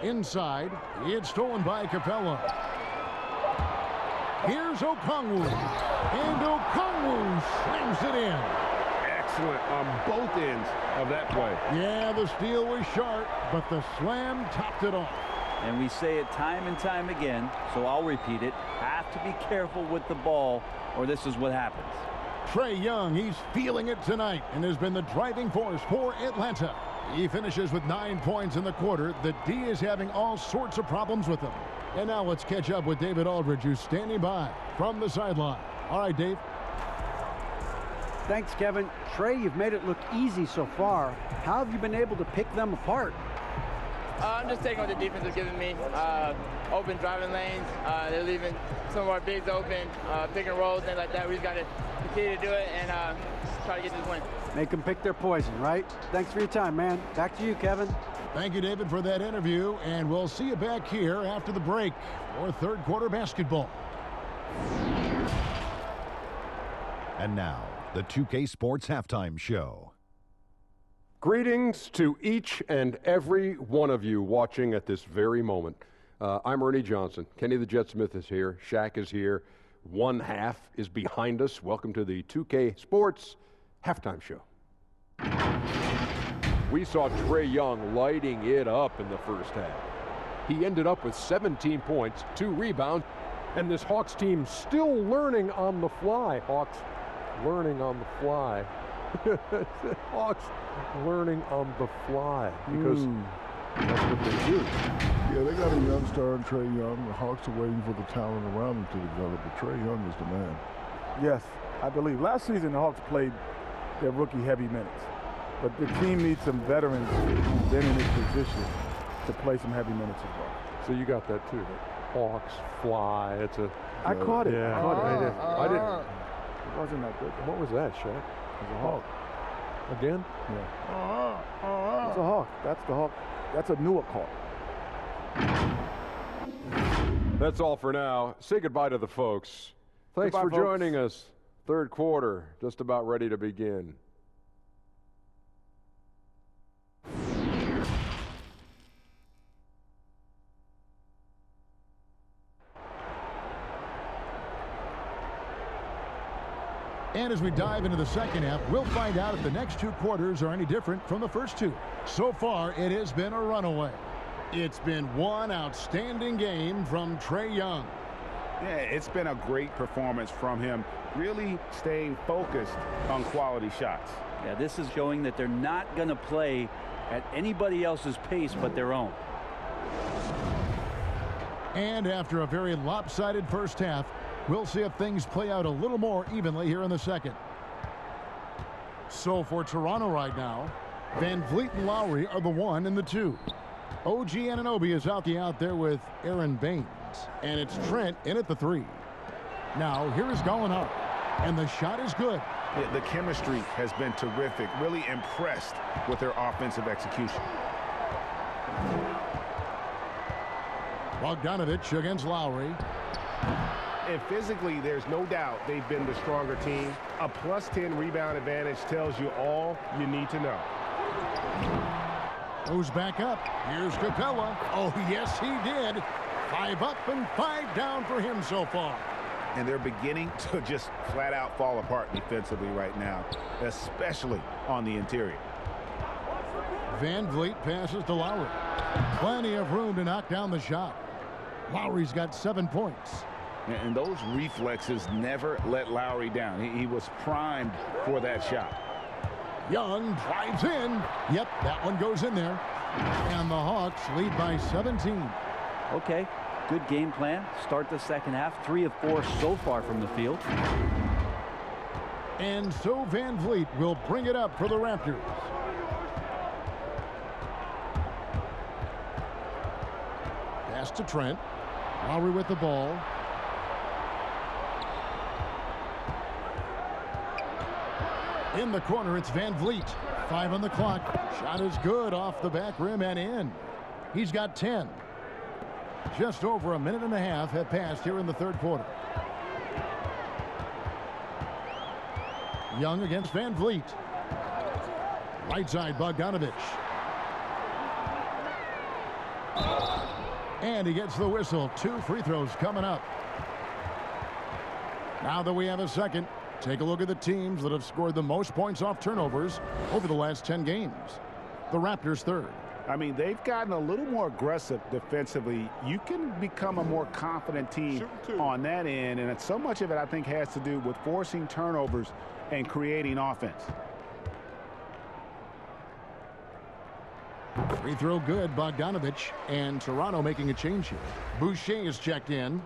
Inside, it's stolen by Capella. Here's Okongwu. And Okongwu slams it in. Excellent on both ends of that play. Yeah, the steal was sharp, but the slam topped it off. And we say it time and time again, so I'll repeat it. Have to be careful with the ball, or this is what happens. Trae Young, he's feeling it tonight and has been the driving force for Atlanta. He finishes with 9 points in the quarter. The D is having all sorts of problems with him. And now let's catch up with David Aldridge, who's standing by from the sideline. All right, Dave. Thanks, Kevin. Trae, you've made it look easy so far. How have you been able to pick them apart? I'm just taking what the defense is giving me. Open driving lanes. They're leaving some of our bigs open, pick and rolls, things like that. We just got to continue to do it and try to get this win. Make them pick their poison, right? Thanks for your time, man. Back to you, Kevin. Thank you, David, for that interview. And we'll see you back here after the break for third quarter basketball. And now, the 2K Sports Halftime Show. Greetings to each and every one of you watching at this very moment. I'm Ernie Johnson. Kenny the Jet Smith is here. Shaq is here. One half is behind us. Welcome to the 2K Sports Halftime Show. We saw Trae Young lighting it up in the first half. He ended up with 17 points, 2 rebounds, and this Hawks team still learning on the fly. Hawks learning on the fly. Hawks learning on the fly because that's what they do. Yeah, they got a young star in Trae Young. The Hawks are waiting for the talent around him to develop, but Trae Young is the man. Yes, I believe. Last season, the Hawks played their rookie heavy minutes, but the team needs some veterans who've been in this position to play some heavy minutes as well. So you got that too. That Hawks fly. It's a. I caught it. Yeah, I caught it. I didn't. It wasn't that good. What was that, Shaq? It was a hawk. Again? Yeah. It's a hawk. That's the hawk. That's a Newark hawk. That's all for now. Say goodbye to the folks. Thanks Goodbye, for folks. joining us. Third quarter, just about ready to begin. And as we dive into the second half, we'll find out if the next 2 quarters are any different from the first 2. So far, it has been a runaway. It's been one outstanding game from Trae Young. Yeah, it's been a great performance from him, really staying focused on quality shots. Yeah, this is showing that they're not going to play at anybody else's pace but their own. And after a very lopsided first half, we'll see if things play out a little more evenly here in the second. So for Toronto right now, Van Vliet and Lowry are the 1 and the 2. OG Anunoby is out there with Aaron Baines. And it's Trent in at the 3. Now here is Gallinari. And the shot is good. The chemistry has been terrific. Really impressed with their offensive execution. Bogdanovich against Lowry. And physically, there's no doubt they've been the stronger team. A +10 rebound advantage tells you all you need to know. Goes back up. Here's Capella. Oh, yes, he did. 5 up and 5 down for him so far. And they're beginning to just flat out fall apart defensively right now, especially on the interior. Van Vliet passes to Lowry. Plenty of room to knock down the shot. Lowry's got 7 points. And those reflexes never let Lowry down. He was primed for that shot. Young drives in. Yep, that one goes in there. And the Hawks lead by 17. Okay, good game plan. Start the second half. 3 of 4 so far from the field. And so Van Vliet will bring it up for the Raptors. Pass to Trent. Lowry with the ball. In the corner, it's Van Vliet. 5 on the clock. Shot is good off the back rim and in. He's got 10. Just over a minute and a half have passed here in the third quarter. Young against Van Vliet. Right side, Bogdanovich. And he gets the whistle. 2 free throws coming up. Now that we have a second, take a look at the teams that have scored the most points off turnovers over the last 10 games. The Raptors third. I mean, they've gotten a little more aggressive defensively. You can become a more confident team on that end, and so much of it, I think, has to do with forcing turnovers and creating offense. Free throw good, Bogdanovich, and Toronto making a change here. Boucher is checked in.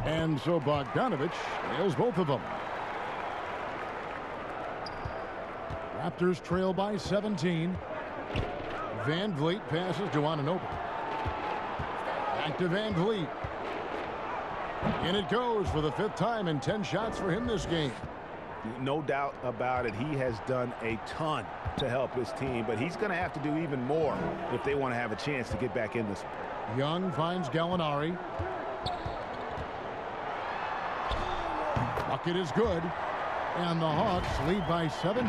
And so Bogdanovich nails both of them. Raptors trail by 17. Van Vliet passes to Anunoby. Back to Van Vliet. And it goes for the 5th time, and 10 shots for him this game. No doubt about it. He has done a ton to help his team, but he's going to have to do even more if they want to have a chance to get back in this one. Young finds Gallinari. Bucket is good, and the Hawks lead by 17.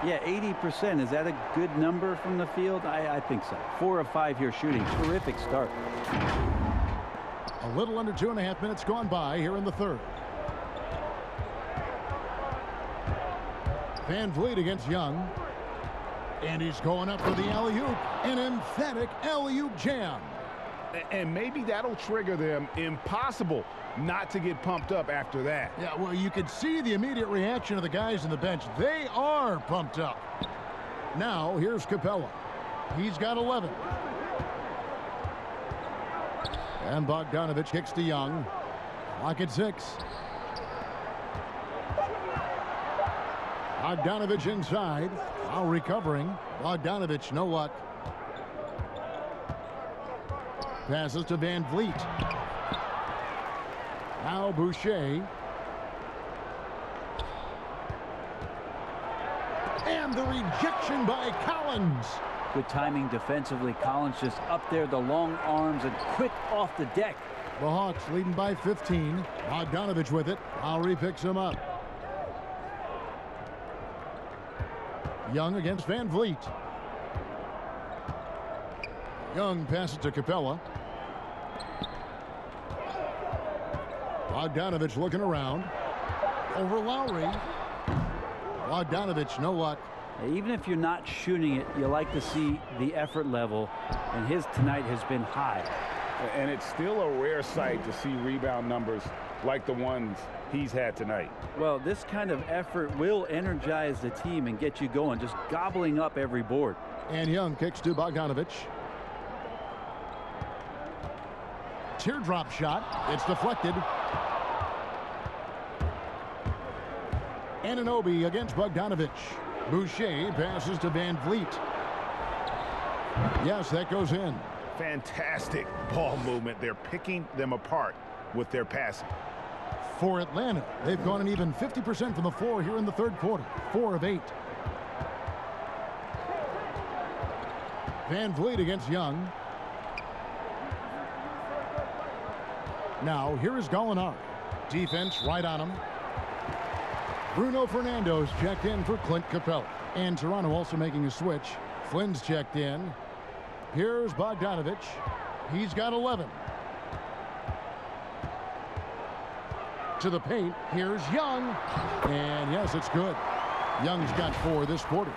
Yeah, 80%. Is that a good number from the field? I think so. 4 of 5 here shooting. Terrific start. A little under 2.5 minutes gone by here in the third. Van Vliet against Young. And he's going up for the alley-oop. An emphatic alley-oop jam. And maybe that'll trigger them. Impossible not to get pumped up after that. Yeah, well, you could see the immediate reaction of the guys on the bench. They are pumped up. Now, here's Capella. He's got 11. And Bogdanovich kicks to Young. Clock at 6. Bogdanovich inside. Now recovering. Bogdanovich, no luck. Passes to Van Vliet. Now Boucher. And the rejection by Collins. Good timing defensively. Collins just up there, the long arms, and quick off the deck. The Hawks leading by 15. Bogdanovich with it. Lowry picks him up. Young against Van Vliet. Young passes to Capella. Bogdanovich looking around. Over Lowry. Bogdanovich, no luck. Even if you're not shooting it, you like to see the effort level, and his tonight has been high. And it's still a rare sight to see rebound numbers like the ones he's had tonight. Well, this kind of effort will energize the team and get you going, just gobbling up every board. And Young kicks to Bogdanovich. Teardrop shot. It's deflected. Anunoby against Bogdanovich. Boucher passes to Van Vliet. Yes, that goes in. Fantastic ball movement. They're picking them apart with their passing. For Atlanta, they've gone an even 50% from the floor here in the third quarter. 4 of 8. Van Vliet against Young. Now, here is Gallinari. Defense right on him. Bruno Fernando's checked in for Clint Capella. And Toronto also making a switch. Flynn's checked in. Here's Bogdanovich. He's got 11. To the paint. Here's Young. And yes, it's good. Young's got 4 this quarter.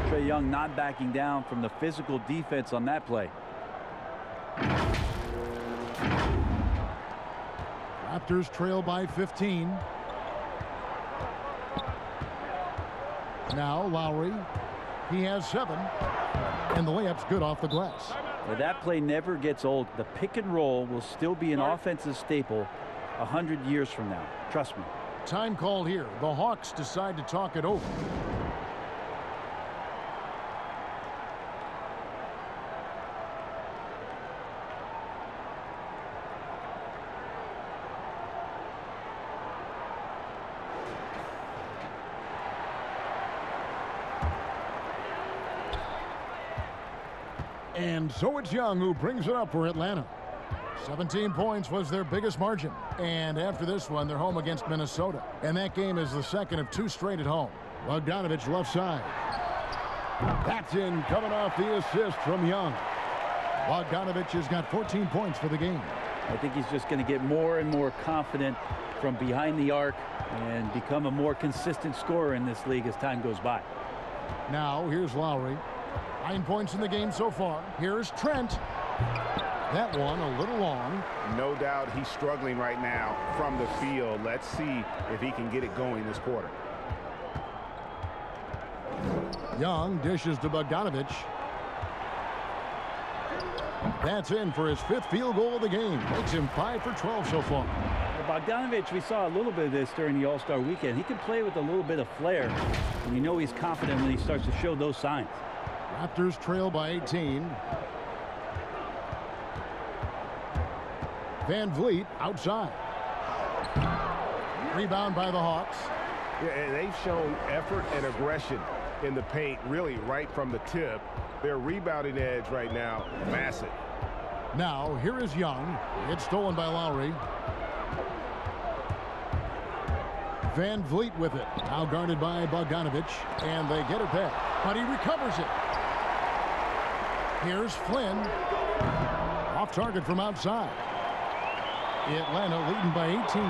Trae Young not backing down from the physical defense on that play. Raptors trail by 15. Now Lowry. He has 7. And the layup's good off the glass. Well, that play never gets old. The pick and roll will still be an offensive staple 100 years from now. Trust me. Time called here. The Hawks decide to talk it over. And so it's Young who brings it up for Atlanta. 17 points was their biggest margin. And after this one, they're home against Minnesota. And that game is the second of 2 straight at home. Bogdanovich left side. That's in, coming off the assist from Young. Bogdanovich has got 14 points for the game. I think he's just going to get more and more confident from behind the arc and become a more consistent scorer in this league as time goes by. Now, here's Lowry. 9 points in the game so far. Here's Trent. That one a little long. No doubt he's struggling right now from the field. Let's see if he can get it going this quarter. Young dishes to Bogdanovich. That's in for his 5th field goal of the game. Makes him 5 for 12 so far. Bogdanovich, we saw a little bit of this during the All-Star weekend. He can play with a little bit of flair, and you know he's confident when he starts to show those signs. Raptors trail by 18. Van Vliet outside. Rebound by the Hawks. Yeah, and they've shown effort and aggression in the paint, really right from the tip. Their rebounding edge right now, massive. Now, here is Young. It's stolen by Lowry. Van Vliet with it. Now guarded by Bogdanovich. And they get it back. But he recovers it. Here's Flynn. Off target from outside. Atlanta leading by 18.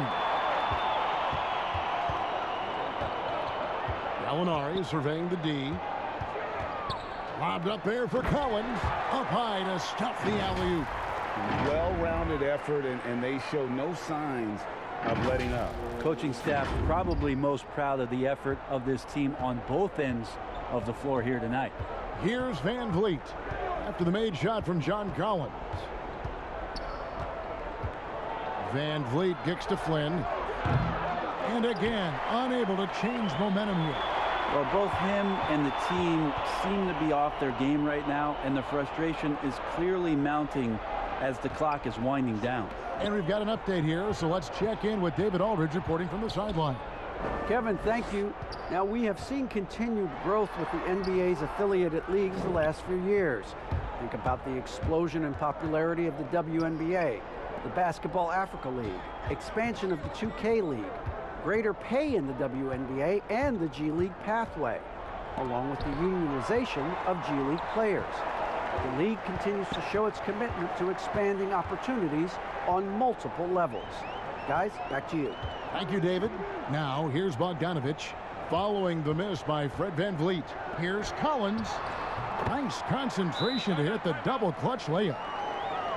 Gallinari surveying the D. Lobbed up there for Collins. Up high to stuff the alley-oop. Well-rounded effort, and they show no signs of letting up. Coaching staff probably most proud of the effort of this team on both ends of the floor here tonight. Here's Van Vliet after the made shot from John Collins. Van Vliet kicks to Flynn. And again, unable to change momentum here. Well, both him and the team seem to be off their game right now, and the frustration is clearly mounting as the clock is winding down. And we've got an update here, so let's check in with David Aldridge reporting from the sideline. Kevin, thank you. Now, we have seen continued growth with the NBA's affiliated leagues the last few years. Think about the explosion in popularity of the WNBA, the Basketball Africa League, expansion of the 2K League, greater pay in the WNBA and the G League pathway, along with the unionization of G League players. The league continues to show its commitment to expanding opportunities on multiple levels. Guys, back to you. Thank you, David. Now, here's Bogdanovich following the miss by Fred Van Vliet. Here's Collins. Nice concentration to hit the double clutch layup.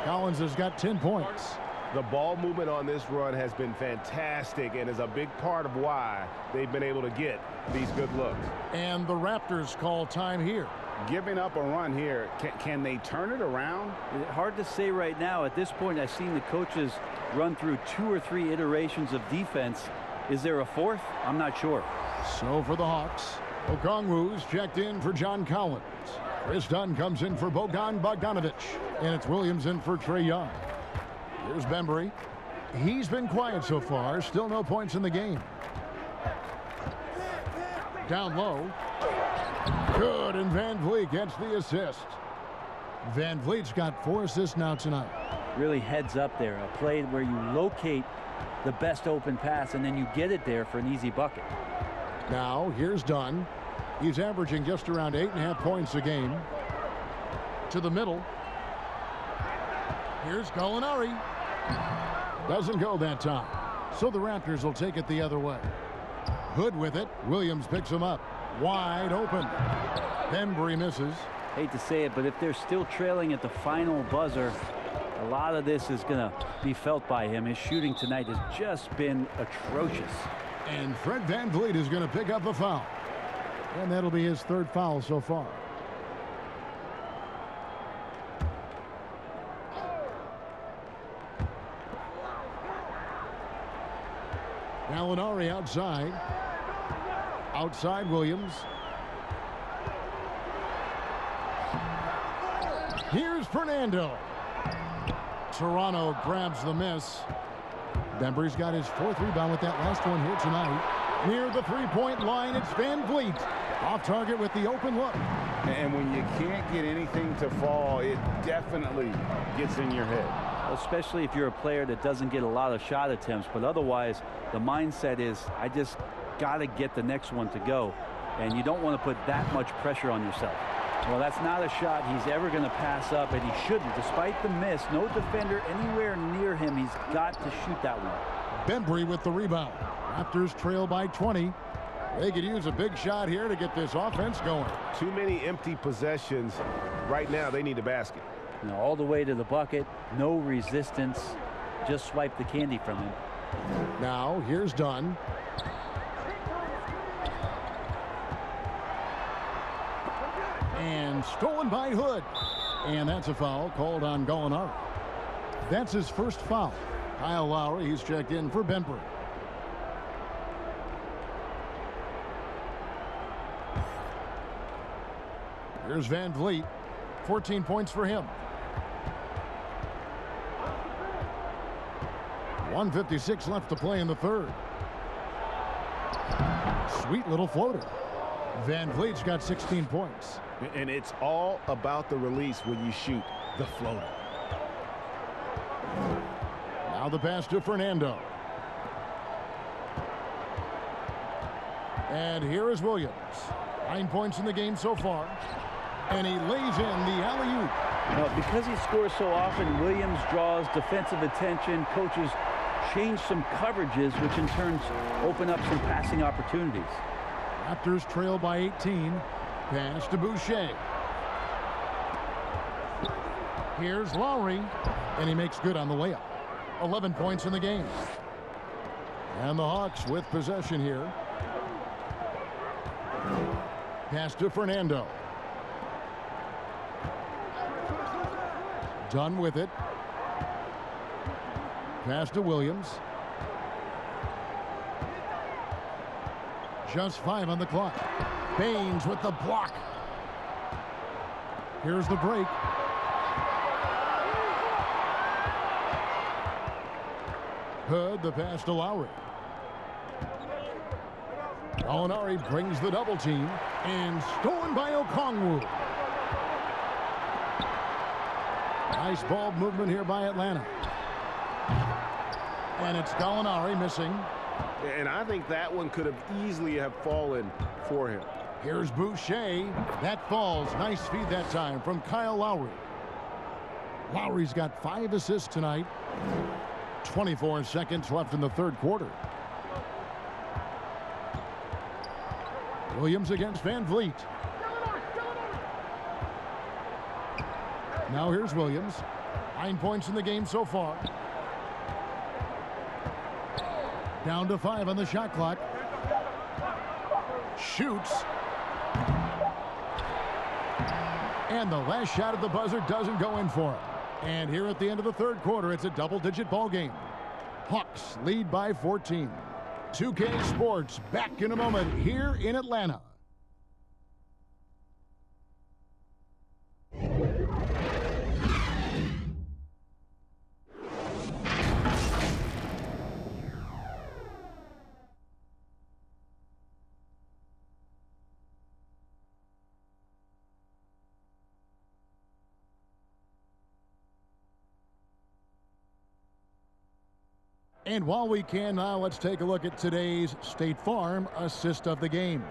Collins has got 10 points. The ball movement on this run has been fantastic and is a big part of why they've been able to get these good looks. And the Raptors call time here. Giving up a run here, can they turn it around? Hard to say right now. At this point, I've seen the coaches run through 2 or 3 iterations of defense. Is there a 4th? I'm not sure. So for the Hawks, Okongwu's checked in for John Collins. Chris Dunn comes in for Bogdanovich. And it's Williams in for Trae Young. Here's Bembry. He's been quiet so far. Still no points in the game. Down low. Good, and Van Vliet gets the assist. Van Vliet's got 4 assists now tonight. Really heads up there. A play where you locate the best open pass and then you get it there for an easy bucket. Now, here's Dunn. He's averaging just around 8.5 points a game. To the middle. Here's Gallinari. Doesn't go that time. So the Raptors will take it the other way. Hood with it. Williams picks him up. Wide open. Bembry misses. Hate to say it, but if they're still trailing at the final buzzer, a lot of this is going to be felt by him. His shooting tonight has just been atrocious. And Fred Van Vliet is going to pick up a foul. And that'll be his 3rd foul so far. Gallinari outside. Outside Williams. Here's Fernando. Toronto grabs the miss. Bembry's got his 4th rebound with that last one here tonight. Near the 3-point line, it's Van Vliet. Off target with the open look. And when you can't get anything to fall, it definitely gets in your head. especially if you're a player that doesn't get a lot of shot attempts. But otherwise, the mindset is, I just got to get the next one to go. And you don't want to put that much pressure on yourself. Well, that's not a shot he's ever going to pass up, and he shouldn't. Despite the miss, no defender anywhere near him. He's got to shoot that one. Bembry with the rebound. Raptors trail by 20. They could use a big shot here to get this offense going. Too many empty possessions. Right now, they need a basket. Now, all the way to the bucket. No resistance. Just swipe the candy from him. Now, here's Dunn. And stolen by Hood. And that's a foul called on Gallinari. That's his first foul. Kyle Lowry, he's checked in for Bembry. Here's Van Vliet. 14 points for him. 1:56 left to play in the third. Sweet little floater. Van Vliet's got 16 points. And it's all about the release when you shoot the floater. Now the pass to Fernando. And here is Williams. 9 points in the game so far. And he lays in the alley-oop. Because he scores so often, Williams draws defensive attention. Coaches change some coverages, which in turn open up some passing opportunities. Raptors trail by 18. Pass to Boucher. Here's Lowry. And he makes good on the layup. 11 points in the game. And the Hawks with possession here. Pass to Fernando. Dunn with it. Pass to Williams. Just 5 on the clock. Baines with the block. Here's the break. Hood, the pass to Lowry. Gallinari brings the double team. And stolen by Okongwu. Nice ball movement here by Atlanta. And it's Gallinari missing. And I think that one could have easily have fallen for him. Here's Boucher. That falls. Nice feed that time from Kyle Lowry. Lowry's got 5 assists tonight. 24 seconds left in the third quarter. Williams against Van Vliet. Now here's Williams. 9 points in the game so far. Down to 5 on the shot clock. Shoots. And the last shot at the buzzer doesn't go in for him. And here at the end of the third quarter, it's a double-digit ball game. Hawks lead by 14. 2K Sports back in a moment here in Atlanta. And while we can now, let's take a look at today's State Farm assist of the game.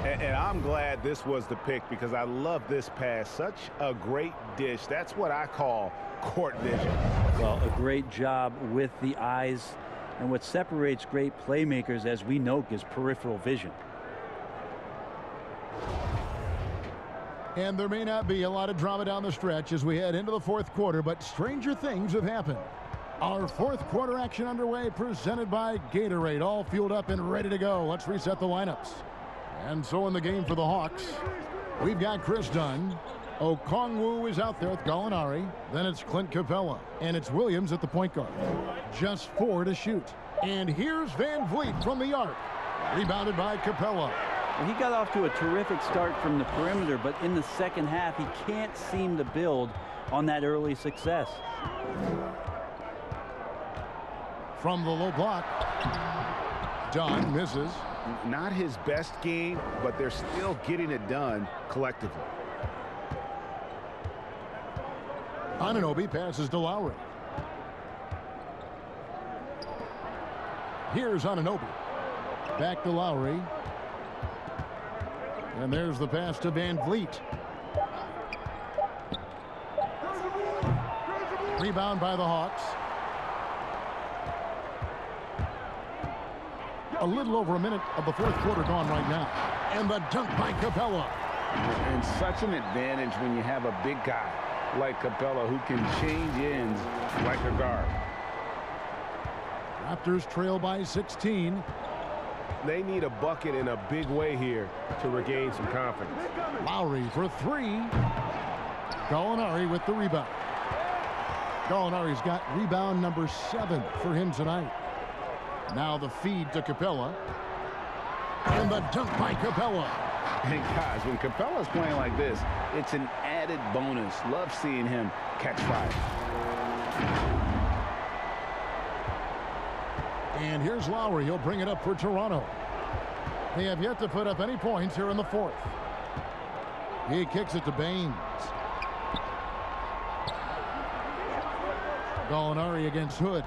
And I'm glad this was the pick because I love this pass. Such a great dish. That's what I call court vision. Well, a great job with the eyes. And what separates great playmakers, as we know, is peripheral vision. And there may not be a lot of drama down the stretch as we head into the fourth quarter, but stranger things have happened. Our fourth quarter action underway, presented by Gatorade, all fueled up and ready to go. Let's reset the lineups. And so in the game for the Hawks, we've got Chris Dunn. Okongwu is out there with Gallinari. Then it's Clint Capella. And it's Williams at the point guard. Just 4 to shoot. And here's Van Vliet from the arc. Rebounded by Capella. Well, he got off to a terrific start from the perimeter, but in the second half, he can't seem to build on that early success. From the low block, Dunn misses. Not his best game, but they're still getting it done collectively. Anunoby passes to Lowry. Here's Anunoby. Back to Lowry. And there's the pass to Van Vliet. Rebound by the Hawks. A little over a minute of the fourth quarter gone right now. And the dunk by Capella. And such an advantage when you have a big guy like Capella who can change ends like a guard. Raptors trail by 16. They need a bucket in a big way here to regain some confidence. Lowry for three. Gallinari with the rebound. Gallinari's got rebound number 7 for him tonight. Now the feed to Capella. And the dunk by Capella. And guys, when Capella's playing like this, it's an added bonus. Love seeing him catch fire. And here's Lowry. He'll bring it up for Toronto. They have yet to put up any points here in the fourth. He kicks it to Baines. Gallinari against Hood.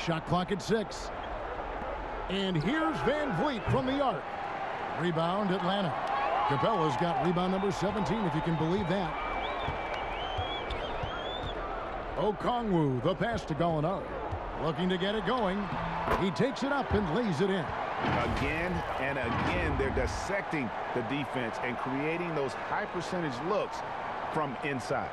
Shot clock at 6. And here's Van Vliet from the arc. Rebound Atlanta. Capella's got rebound number 17, if you can believe that. Okongwu, the pass to Gallinari. Looking to get it going. He takes it up and lays it in. Again and again, they're dissecting the defense and creating those high percentage looks from inside.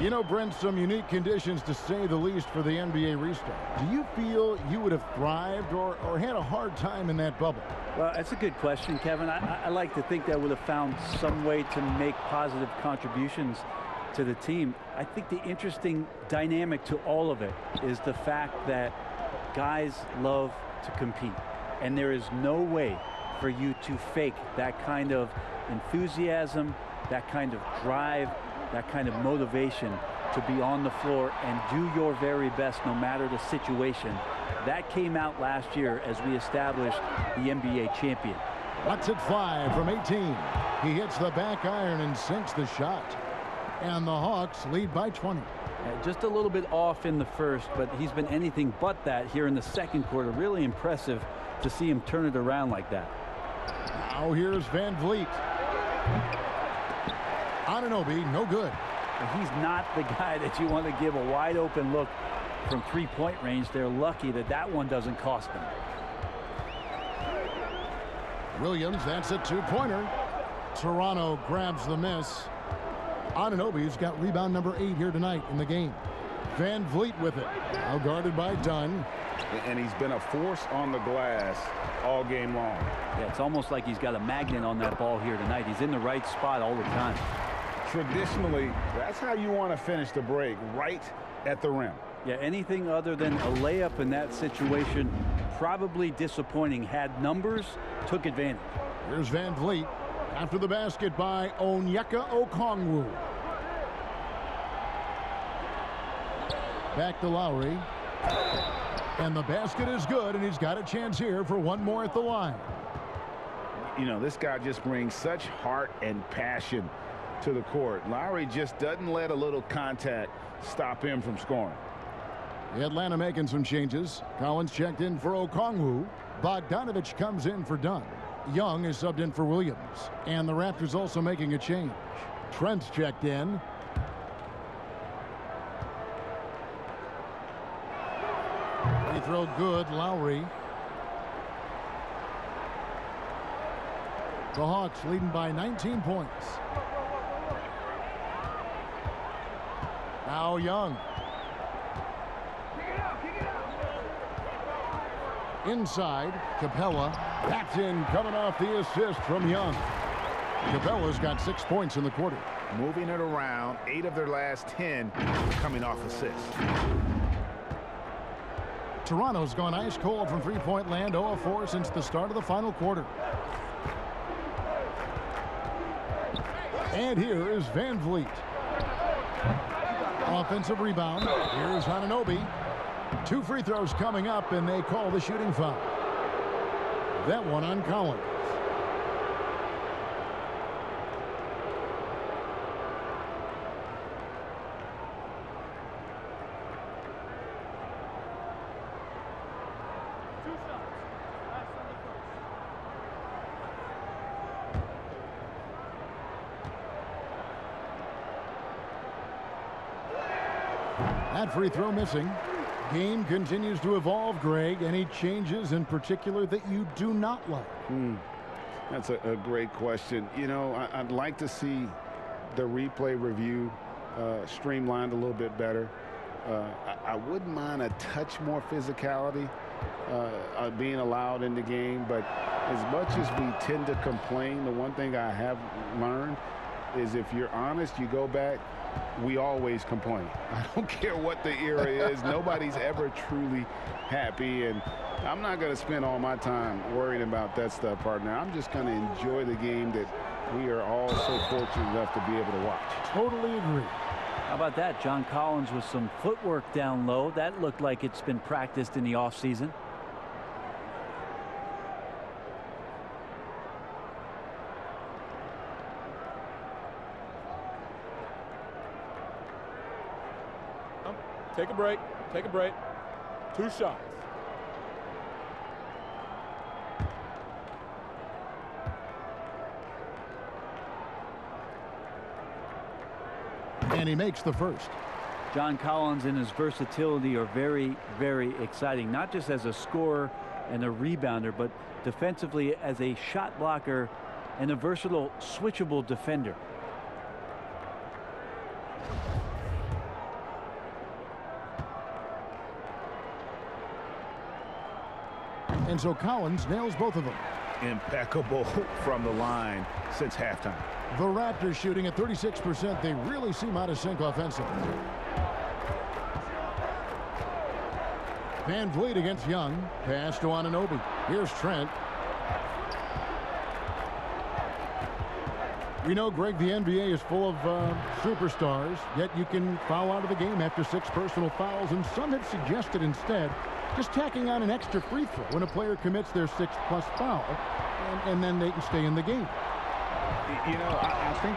You know, Brent, some unique conditions to say the least for the NBA restart. Do you feel you would have thrived or had a hard time in that bubble? Well, that's a good question, Kevin. I like to think that I would have found some way to make positive contributions to the team. I think the interesting dynamic to all of it is the fact that guys love to compete. And there is no way for you to fake that kind of enthusiasm, that kind of drive, that kind of motivation to be on the floor and do your very best no matter the situation. That came out last year as we established the NBA champion. Watts at 5 from 18. He hits the back iron and sinks the shot. And the Hawks lead by 20. Just a little bit off in the first, but he's been anything but that here in the second quarter. Really impressive to see him turn it around like that. Now here's Van Vliet. Anunoby, no good. He's not the guy that you want to give a wide open look from three-point range. They're lucky that that one doesn't cost them. Williams, that's a two-pointer. Toronto grabs the miss. Anunoby's got rebound number 8 here tonight in the game. Van Vliet with it. Now guarded by Dunn. And he's been a force on the glass all game long. Yeah, it's almost like he's got a magnet on that ball here tonight. He's in the right spot all the time. Traditionally, that's how you want to finish the break, right at the rim. Yeah, anything other than a layup in that situation, probably disappointing. Had numbers, took advantage. Here's Van Vliet. After the basket by Onyeka Okongwu. Back to Lowry. And the basket is good, and he's got a chance here for one more at the line. You know, this guy just brings such heart and passion to the court. Lowry just doesn't let a little contact stop him from scoring. Atlanta making some changes. Collins checked in for Okongwu. Bogdanovich comes in for Dunn. Young is subbed in for Williams. And the Raptors also making a change. Trent's checked in. Free throw good, Lowry. The Hawks leading by 19 points. Now Young. Inside, Capella. That's in, coming off the assist from Young. Capella's got 6 points in the quarter. Moving it around, 8 of their last 10 coming off assists. Toronto's gone ice cold from three-point land, 0 of 4 since the start of the final quarter. And here is Van Vliet. Offensive rebound. Here's Anunoby. 2 free throws coming up, and they call the shooting foul. That one on Collins. That free throw missing. Game continues to evolve, Greg. Any changes in particular that you do not like? That's a great question. You know, I'd like to see the replay review streamlined a little bit better. I wouldn't mind a touch more physicality being allowed in the game, but as much as we tend to complain, the one thing I have learned is if you're honest, you go back, we always complain. I don't care what the era is. Nobody's ever truly happy, and I'm not going to spend all my time worrying about that stuff, partner. I'm just going to enjoy the game that we are all so fortunate enough to be able to watch. Totally agree. How about that? John Collins with some footwork down low. That looked like it's been practiced in the offseason. Take a break. Take a break. 2 shots. And he makes the first. John Collins and his versatility are very, very exciting, not just as a scorer and a rebounder, but defensively as a shot blocker and a versatile, switchable defender. And so Collins nails both of them. Impeccable from the line since halftime. The Raptors shooting at 36%. They really seem out of sync offensively. Van Vliet against Young. Pass to Anunoby. Here's Trent. We know, Greg, the NBA is full of superstars, yet you can foul out of the game after 6 personal fouls, and some have suggested instead just tacking on an extra free throw when a player commits their 6th+ foul, and then they can stay in the game. You know, I think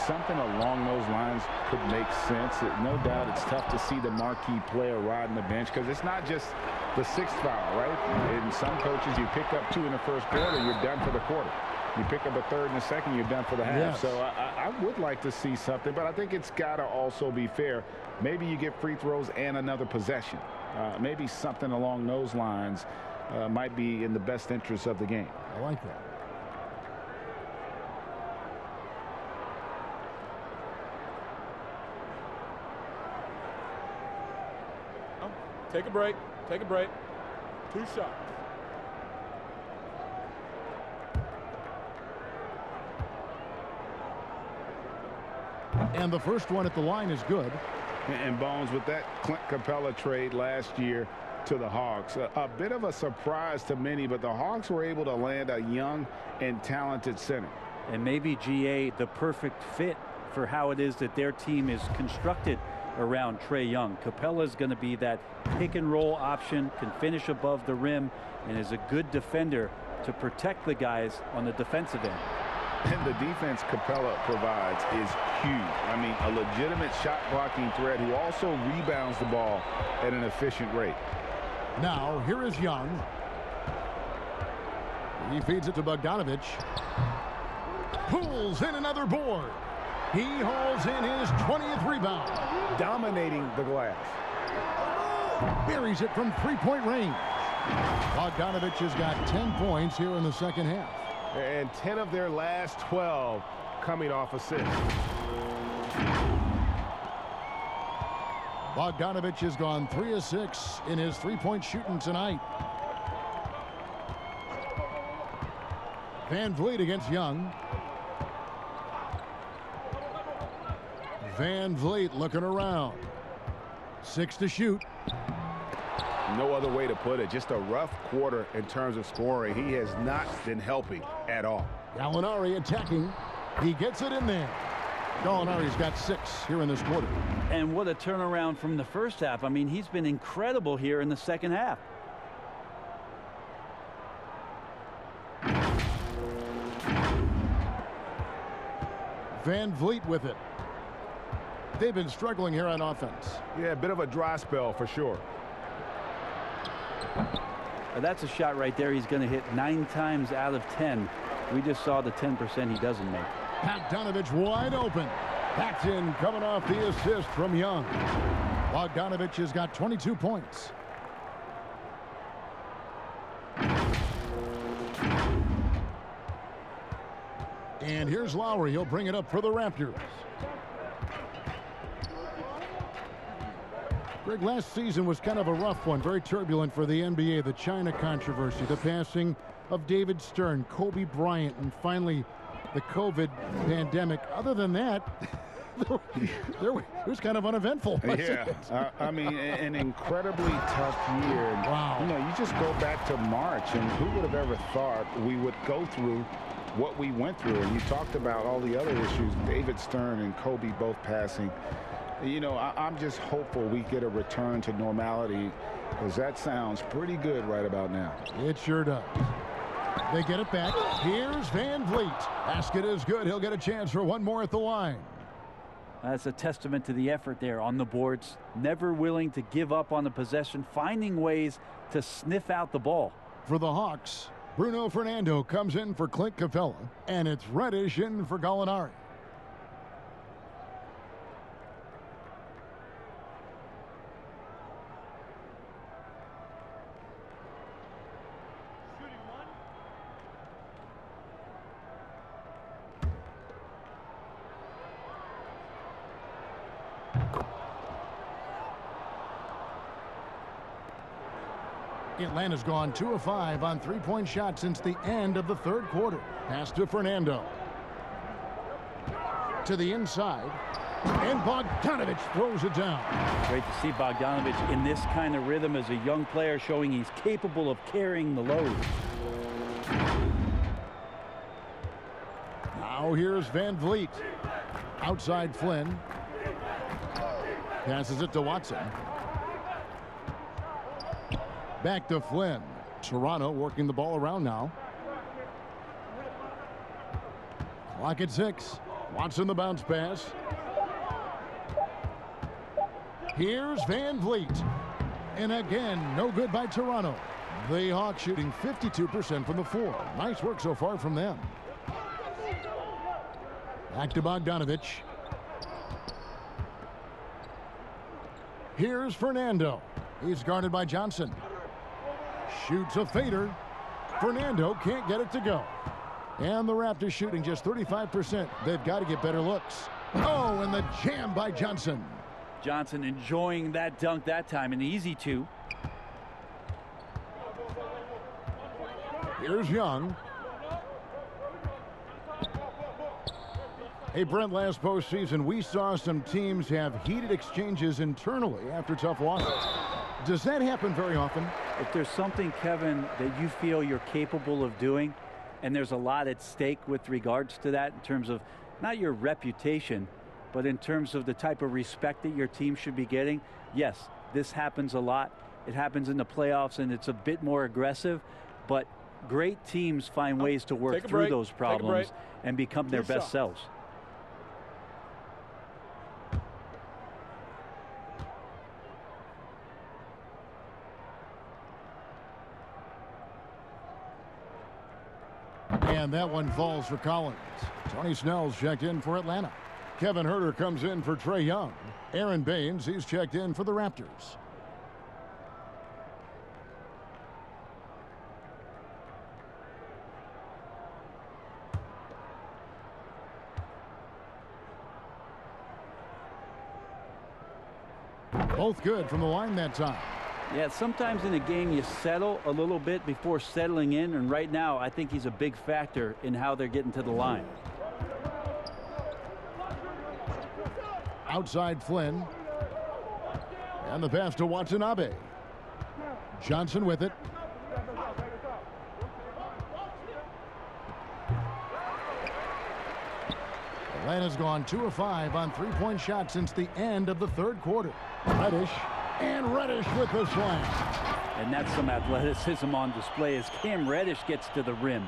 something along those lines could make sense. No doubt it's tough to see the marquee player riding the bench because it's not just the 6th foul, right? In some coaches, you pick up 2 in the first quarter, you're done for the quarter. You pick up a 3rd in the second, you're done for the half. Yes. So I would like to see something, but I think it's got to also be fair. Maybe you get free throws and another possession. Maybe something along those lines might be in the best interest of the game. I like that. Take a break. Take a break. 2 shots. And the first one at the line is good. And Bones, with that Clint Capella trade last year to the Hawks, a bit of a surprise to many, but the Hawks were able to land a young and talented center. And maybe, GA, the perfect fit for how it is that their team is constructed around Trae Young. Capella's going to be that pick and roll option, can finish above the rim, and is a good defender to protect the guys on the defensive end. And the defense Capella provides is huge. I mean, a legitimate shot blocking threat who also rebounds the ball at an efficient rate. Now, here is Young. He feeds it to Bogdanovich. Pulls in another board. He hauls in his 20th rebound. Dominating the glass. Buries it from 3-point range. Bogdanovich has got 10 points here in the second half. And 10 of their last 12 coming off assists. Bogdanovich has gone 3 of 6 in his 3-point shooting tonight. Van Vliet against Young. Van Vliet looking around. 6 to shoot. No other way to put it. Just a rough quarter in terms of scoring. He has not been helping at all. Gallinari attacking. He gets it in there. Gallinari's got 6 here in this quarter. And what a turnaround from the first half. I mean, he's been incredible here in the second half. Van Vliet with it. They've been struggling here on offense. Yeah, a bit of a dry spell for sure. That's a shot right there. He's going to hit 9 times out of 10. We just saw the 10% he doesn't make. Bogdanovich wide open. Paxson coming off the assist from Young. Bogdanovich has got 22 points. And here's Lowry. He'll bring it up for the Raptors. Greg, last season was kind of a rough one, very turbulent for the NBA. The China controversy, the passing of David Stern, Kobe Bryant, and finally the COVID pandemic. Other than that, it was kind of uneventful. Yeah, I mean, an incredibly tough year. Wow. You know, you just go back to March, and who would have ever thought we would go through what we went through? And you talked about all the other issues, David Stern and Kobe both passing. You know, I'm just hopeful we get a return to normality, because that sounds pretty good right about now. It sure does. They get it back. Here's Van Vliet. Basket is good. He'll get a chance for one more at the line. That's a testament to the effort there on the boards. Never willing to give up on the possession, finding ways to sniff out the ball. For the Hawks, Bruno Fernando comes in for Clint Capella, and it's Reddish in for Gallinari. Atlanta's gone 2 of 5 on three-point shots since the end of the third quarter. Pass to Fernando. To the inside. And Bogdanovich throws it down. Great to see Bogdanovich in this kind of rhythm as a young player, showing he's capable of carrying the load. Now here's Van Vliet. Outside Flynn. Passes it to Watson. Back to Flynn. Toronto working the ball around now. Clock at 6. Watson the bounce pass. Here's Van Vliet. And again, no good by Toronto. The Hawks shooting 52% from the floor. Nice work so far from them. Back to Bogdanovich. Here's Fernando. He's guarded by Johnson. Shoots a fader. Fernando can't get it to go. And the Raptors shooting just 35%. They've got to get better looks. Oh, and the jam by Johnson. Johnson enjoying that dunk that time, an easy two. Here's Young. Hey, Brent, last postseason, we saw some teams have heated exchanges internally after tough losses. Does that happen very often? If there's something, Kevin, that you feel you're capable of doing, and there's a lot at stake with regards to that in terms of not your reputation, but in terms of the type of respect that your team should be getting, yes, this happens a lot. It happens in the playoffs, and it's a bit more aggressive, but great teams find ways to work through those problems and become their best selves. And that one falls for Collins. Tony Snell's checked in for Atlanta. Kevin Huerter comes in for Trae Young. Aaron Baines, he's checked in for the Raptors. Both good from the line that time. Yeah, sometimes in a game you settle a little bit before settling in, and right now I think he's a big factor in how they're getting to the line. Outside Flynn. And the pass to Watanabe. Johnson with it. Atlanta's gone 2 of 5 on three-point shots since the end of the third quarter. Reddish. And Reddish with the slam. And that's some athleticism on display as Cam Reddish gets to the rim.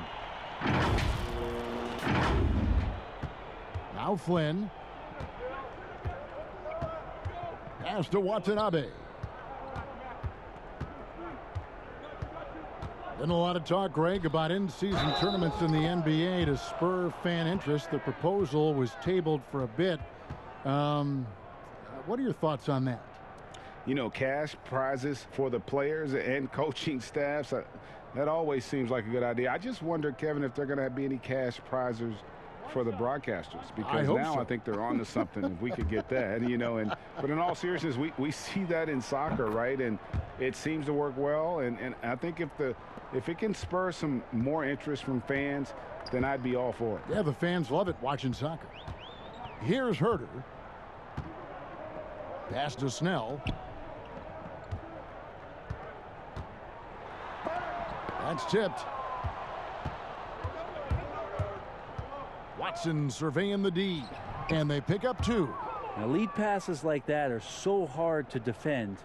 Now Flynn. Pass to Watanabe. Been a lot of talk, Greg, about in-season tournaments in the NBA to spur fan interest. The proposal was tabled for a bit. What are your thoughts on that? you know, cash prizes for the players and coaching staffs. That always seems like a good idea. I just wonder, Kevin, if they're going to be any cash prizes for the broadcasters, because now I think they're on to something if we could get that, you know. But in all seriousness, we see that in soccer, right? And it seems to work well. And I think if it can spur some more interest from fans, then I'd be all for it. Yeah, the fans love it watching soccer. Here's Herder. Pass to Snell. That's tipped. Watson surveying the D, and they pick up 2. Now, lead passes like that are so hard to defend.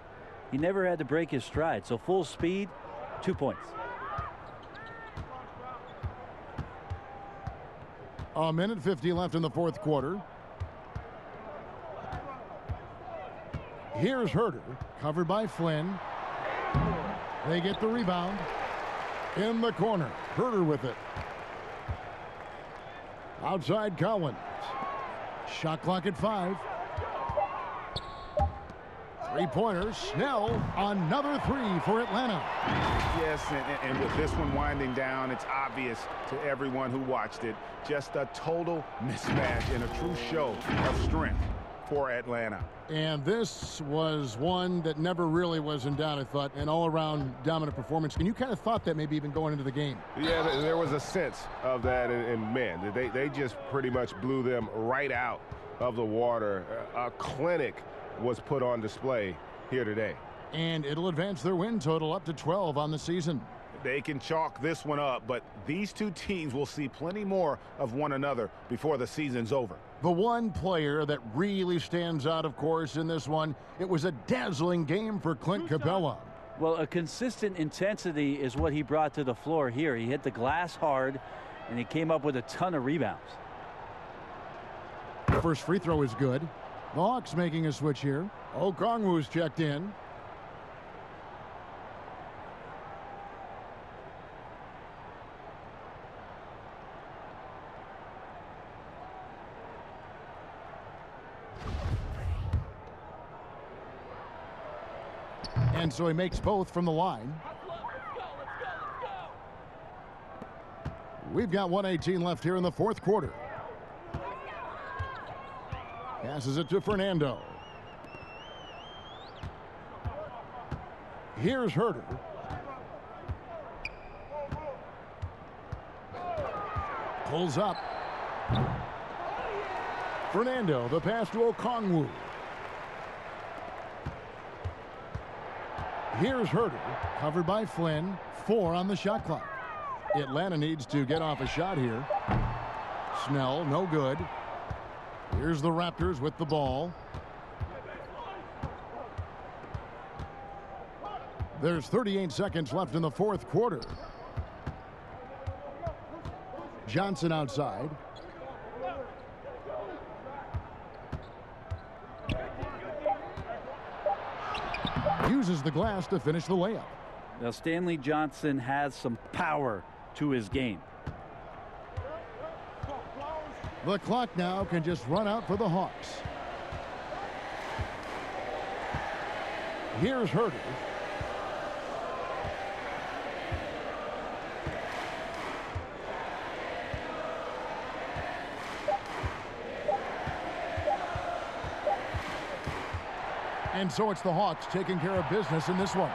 He never had to break his stride, so full speed, 2 points. A minute 50 left in the fourth quarter. Here's Herder, covered by Flynn. They get the rebound. In the corner, Herder with it. Outside Collins. Shot clock at 5. Three-pointer, Snell, another 3 for Atlanta. Yes, and with this one winding down, it's obvious to everyone who watched it, just a total mismatch and a true show of strength for Atlanta. And this was one that never really was in doubt, I thought, an all-around dominant performance. And you kind of thought that maybe even going into the game. Yeah, there was a sense of that, and man, they just pretty much blew them right out of the water. A clinic was put on display here today. And it'll advance their win total up to 12 on the season. They can chalk this one up, but these two teams will see plenty more of one another before the season's over. The one player that really stands out, of course, in this one, it was a dazzling game for Clint Capella. Well, a consistent intensity is what he brought to the floor here. He hit the glass hard, and he came up with a ton of rebounds. The first free throw is good. The Hawks making a switch here. Okongwu's checked in. And so he makes both from the line. We've got 1:18 left here in the fourth quarter. Passes it to Fernando. Here's Herder. Pulls up. Fernando, the pass to Okongwu. Here's Herder, covered by Flynn. 4 on the shot clock. Atlanta needs to get off a shot here. Snell, no good. Here's the Raptors with the ball. There's 38 seconds left in the fourth quarter. Johnson outside. Uses the glass to finish the layup. Now, Stanley Johnson has some power to his game. The clock now can just run out for the Hawks. Here's Herder. And so it's the Hawks taking care of business in this one.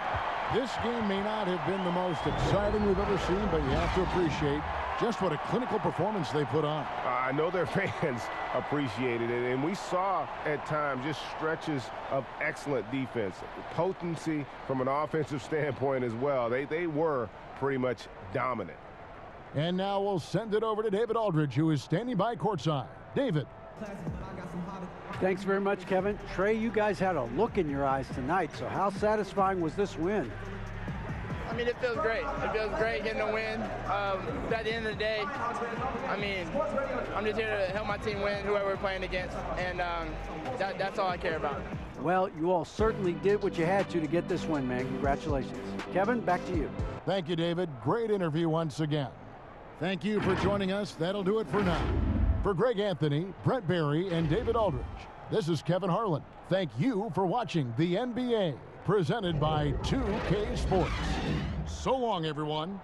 This game may not have been the most exciting we've ever seen, but you have to appreciate just what a clinical performance they put on. I know their fans appreciated it, and we saw at times just stretches of excellent defense, potency from an offensive standpoint as well. They were pretty much dominant. And now we'll send it over to David Aldridge, who is standing by courtside. David. Thanks very much, Kevin. Trey, you guys had a look in your eyes tonight, so how satisfying was this win? I mean, it feels great. It feels great getting a win. At the end of the day, I mean, I'm just here to help my team win, whoever we're playing against, and that's all I care about. Well, you all certainly did what you had to get this win, man. Congratulations. Kevin, back to you. Thank you, David. Great interview once again. Thank you for joining us. That'll do it for now. For Greg Anthony, Brett Barry, and David Aldridge, this is Kevin Harlan. Thank you for watching the NBA, presented by 2K Sports. So long, everyone.